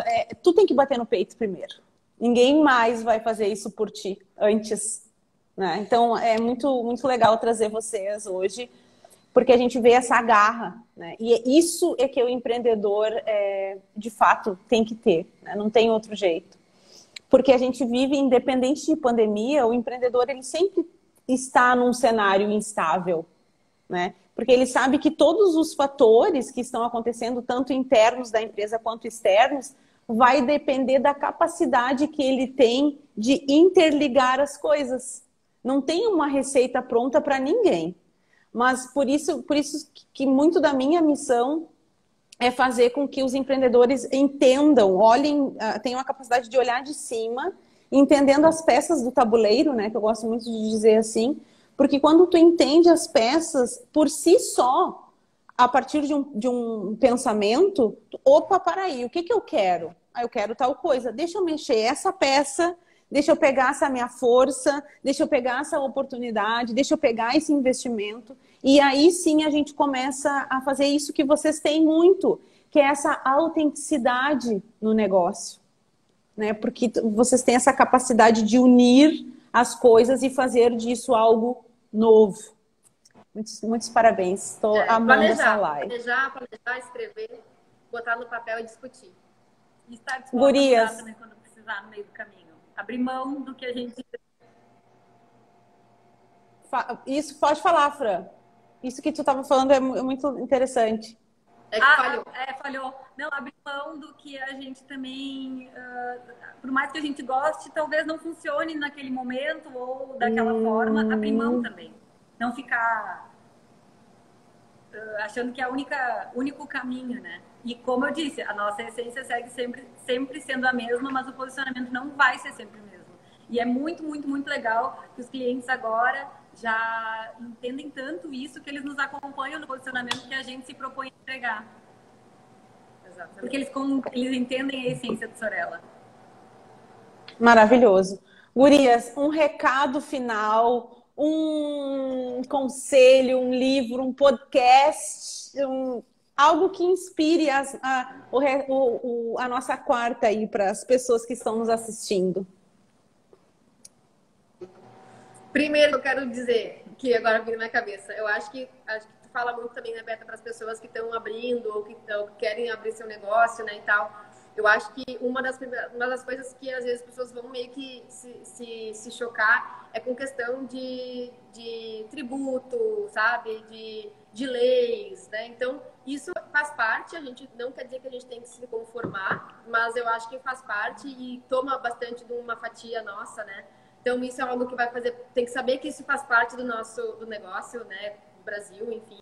tu tem que bater no peito primeiro. Ninguém mais vai fazer isso por ti antes, né? Então, é muito, muito legal trazer vocês hoje, porque a gente vê essa garra, né? E isso é que o empreendedor, de fato, tem que ter, né? Não tem outro jeito. Porque a gente vive, independente de pandemia, o empreendedor, ele sempre está num cenário instável, né? Porque ele sabe que todos os fatores que estão acontecendo, tanto internos da empresa quanto externos, vai depender da capacidade que ele tem de interligar as coisas. Não tem uma receita pronta para ninguém. Mas por isso que muito da minha missão é fazer com que os empreendedores entendam, olhem, tenham a capacidade de olhar de cima, entendendo as peças do tabuleiro, né? Que eu gosto muito de dizer assim. Porque quando tu entende as peças por si só, a partir de um pensamento, opa, para aí, o que eu quero? Eu quero tal coisa, deixa eu mexer essa peça, deixa eu pegar essa minha força, deixa eu pegar essa oportunidade, deixa eu pegar esse investimento. E aí sim a gente começa a fazer isso que vocês têm muito, que é essa autenticidade no negócio, né? Porque vocês têm essa capacidade de unir as coisas e fazer disso algo novo. Muitos parabéns. Estou amando essa live. Planejar, escrever, botar no papel e discutir. E estar disposto Gurias. a mudar também quando precisar no meio do caminho. Abrir mão do que a gente... Isso, pode falar, Fran. Isso que tu estava falando é muito interessante. Falhou. Falhou. Não, abrir mão do que a gente também, por mais que a gente goste, talvez não funcione naquele momento ou daquela forma, abrir mão também. Não ficar achando que é o único caminho, né? E como eu disse, a nossa essência segue sempre sendo a mesma, mas o posicionamento não vai ser sempre o mesmo. E é muito, muito, muito legal que os clientes agora já entendem tanto isso que eles nos acompanham no posicionamento que a gente se propõe a entregar. Exatamente. Porque eles entendem a essência do Sorella. Maravilhoso. Gurias, um recado final, um conselho, um livro, um podcast, algo que inspire a nossa quarta aí para as pessoas que estão nos assistindo. Primeiro, eu quero dizer que agora veio na minha cabeça. Eu acho que tu fala muito também, né, Beta, para as pessoas que estão abrindo ou que querem abrir seu negócio, né, e tal. Eu acho que uma das coisas que às vezes as pessoas vão meio que se chocar é com questão de tributo, sabe? De leis, né? Então, isso faz parte, a gente não quer dizer que a gente tem que se conformar, mas eu acho que faz parte e toma bastante de uma fatia nossa, né? Então, isso é algo que vai fazer... Tem que saber que isso faz parte do negócio, né? Do Brasil, enfim.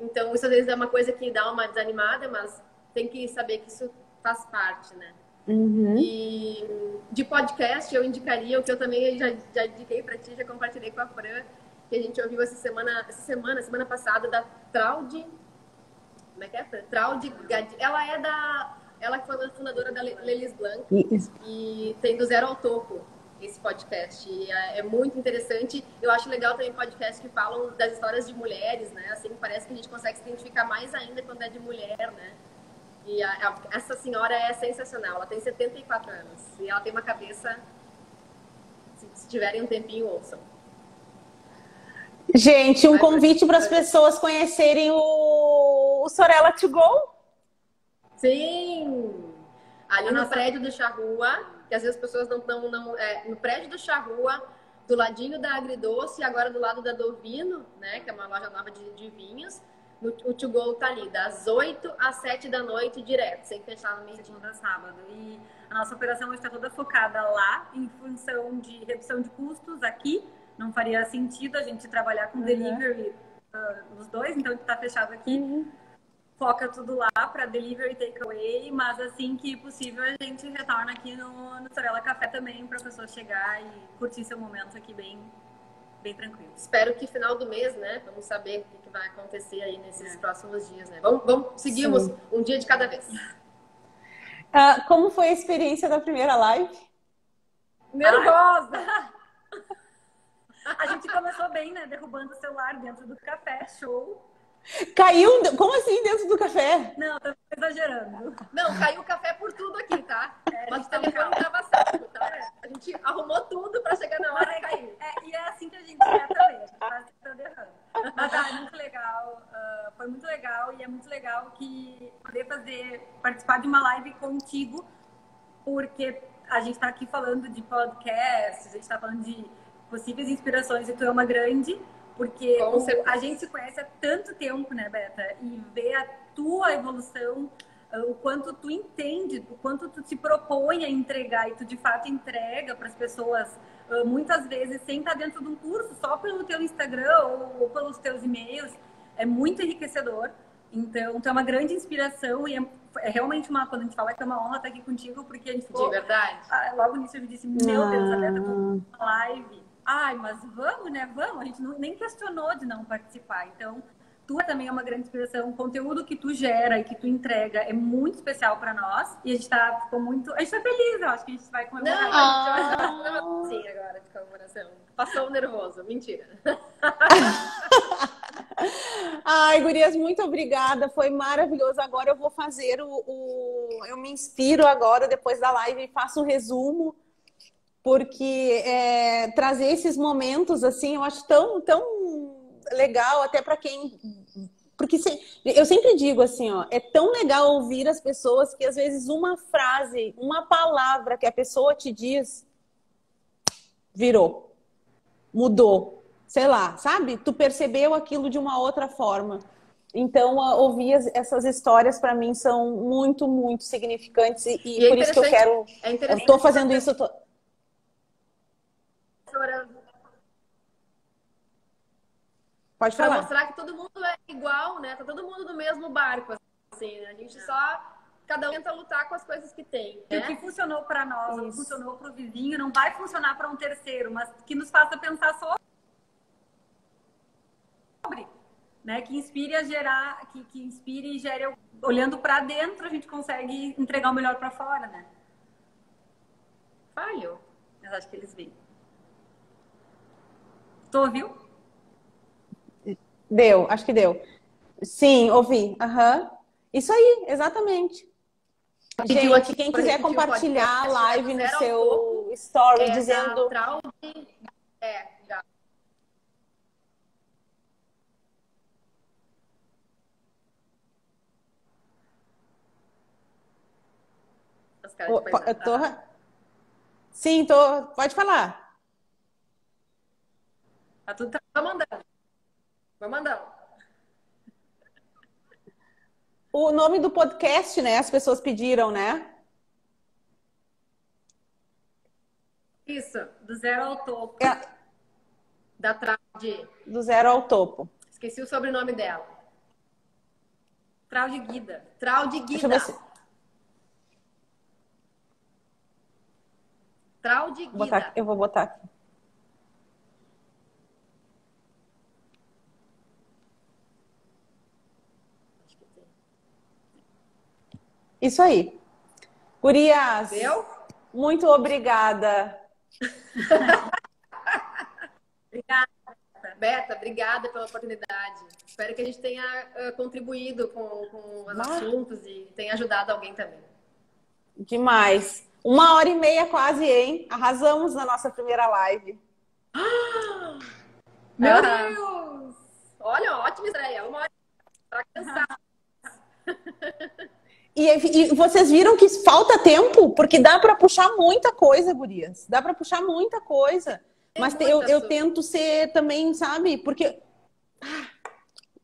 Então, isso às vezes é uma coisa que dá uma desanimada, mas tem que saber que isso faz parte, né? Uhum. E de podcast, eu indicaria o que eu também já indiquei para ti, já compartilhei com a Fran, que a gente ouviu semana passada, da Traude... Como é que é, Fran? Traude Gadi. Ela que foi a fundadora da Lelis Blanc. E tem do Zero ao Topo esse podcast. E é muito interessante. Eu acho legal também podcasts que falam das histórias de mulheres, né? Assim, parece que a gente consegue se identificar mais ainda quando é de mulher, né? E essa senhora é sensacional. Ela tem 74 anos. E ela tem uma cabeça... Se tiverem um tempinho, ouçam. Gente, um convite para as pessoas conhecerem o Sorella To Go. Sim! Ali no prédio do Charrua, que às vezes as pessoas não no prédio do Charrua, do ladinho da Agridoce, agora do lado da Dovino, né, que é uma loja nova de vinhos, o To Go tá ali, das 8 às 7 da noite, direto, sem fechar no meio de segunda a sábado. E a nossa operação hoje está toda focada lá, em função de redução de custos aqui. Não faria sentido a gente trabalhar com delivery nos dois, então a gente está fechado aqui. Foca tudo lá para delivery, takeaway, mas assim que possível a gente retorna aqui no Sorella Café também para a pessoa chegar e curtir seu momento aqui bem tranquilo. Espero que final do mês, né? Vamos saber o que vai acontecer aí nesses próximos dias, né? Seguimos um dia de cada vez. Como foi a experiência da primeira live? Nervosa! A gente começou bem, né? Derrubando o celular dentro do café, show. Caiu? Como assim dentro do café? Não, tô exagerando. Não, caiu o café por tudo aqui, tá? Mas o telefone tava certo, tá? poder participar de uma live contigo, porque a gente está aqui falando de podcasts, a gente está falando de possíveis inspirações e tu é uma grande, porque a gente se conhece há tanto tempo, né, Beta? E ver a tua evolução, o quanto tu entende, o quanto tu te propõe a entregar e tu de fato entrega para as pessoas, muitas vezes sem estar dentro de um curso, só pelo teu Instagram ou pelos teus e-mails, é muito enriquecedor. Então, tu é uma grande inspiração e é realmente quando a gente fala que é uma honra estar aqui contigo, porque a gente ficou... De verdade. Logo nisso eu disse, meu Deus, a Beta com uma live. Ai, mas vamos, né? Vamos. A gente nem questionou de não participar. Então, tu também é uma grande inspiração. O conteúdo que tu gera e que tu entrega é muito especial para nós. E a gente ficou muito... A gente tá feliz, eu acho que a gente vai comemorar. Não, a gente vai fazer sim agora de comemoração. Passou o nervoso. Mentira. Ai, gurias, muito obrigada. Foi maravilhoso. Agora eu vou fazer eu me inspiro agora, depois da live, e faço um resumo, porque trazer esses momentos, assim, eu acho tão, tão legal, até para quem... Porque eu sempre digo assim, ó, é tão legal ouvir as pessoas que às vezes uma frase, uma palavra que a pessoa te diz, virou, mudou. Sei lá, sabe? Tu percebeu aquilo de uma outra forma. Então, ouvir essas histórias, para mim, são muito, muito significantes. E por isso que eu quero... Eu tô fazendo isso... Pode falar. Para mostrar que todo mundo é igual, né? Tá todo mundo no mesmo barco, assim, né? A gente só... Cada um tenta lutar com as coisas que tem, né? O que funcionou para nós, o que funcionou para o vizinho, não vai funcionar para um terceiro, mas que nos faça pensar sobre... Né, que inspire a gerar, que inspire e gere, olhando para dentro, a gente consegue entregar o melhor para fora, né? Falhou. Mas acho que eles veem. Tu ouviu? Deu, acho que deu. Sim, ouvi. Uhum. Isso aí, exatamente. Gente, quem quiser compartilhar a live no seu story dizendo... Sim, tô. Pode falar. Tá tudo mandando. Vai mandando. O nome do podcast, né? As pessoas pediram, né? Isso, do zero ao topo. Da Traude. Do zero ao topo. Esqueci o sobrenome dela. Traude Guida. Traude Guida. Deixa eu ver se... Traude Guida. Eu vou botar aqui. Isso aí. Gurias, muito obrigada. Obrigada, Beta. Obrigada pela oportunidade. Espero que a gente tenha contribuído com os assuntos e tenha ajudado alguém também. Demais. 1h30 quase, hein? Arrasamos na nossa primeira live. Meu Deus! Olha, ótima estreia. 1 hora para cansar. E vocês viram que falta tempo? Porque dá para puxar muita coisa, gurias. Dá para puxar muita coisa. Mas eu tento ser também, sabe? Porque...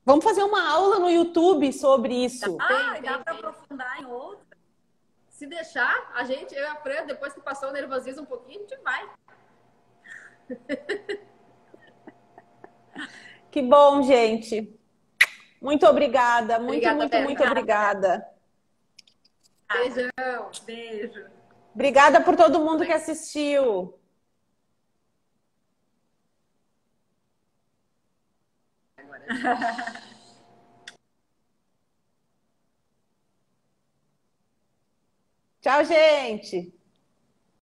Vamos fazer uma aula no YouTube sobre isso. Dá para aprofundar em outra. Se deixar, eu e a Fran, depois que passou o nervosismo um pouquinho, a gente vai. Que bom, gente. Muito obrigada. Muito obrigada. Beijão. Beijo. Obrigada por todo mundo que assistiu. Tchau, gente.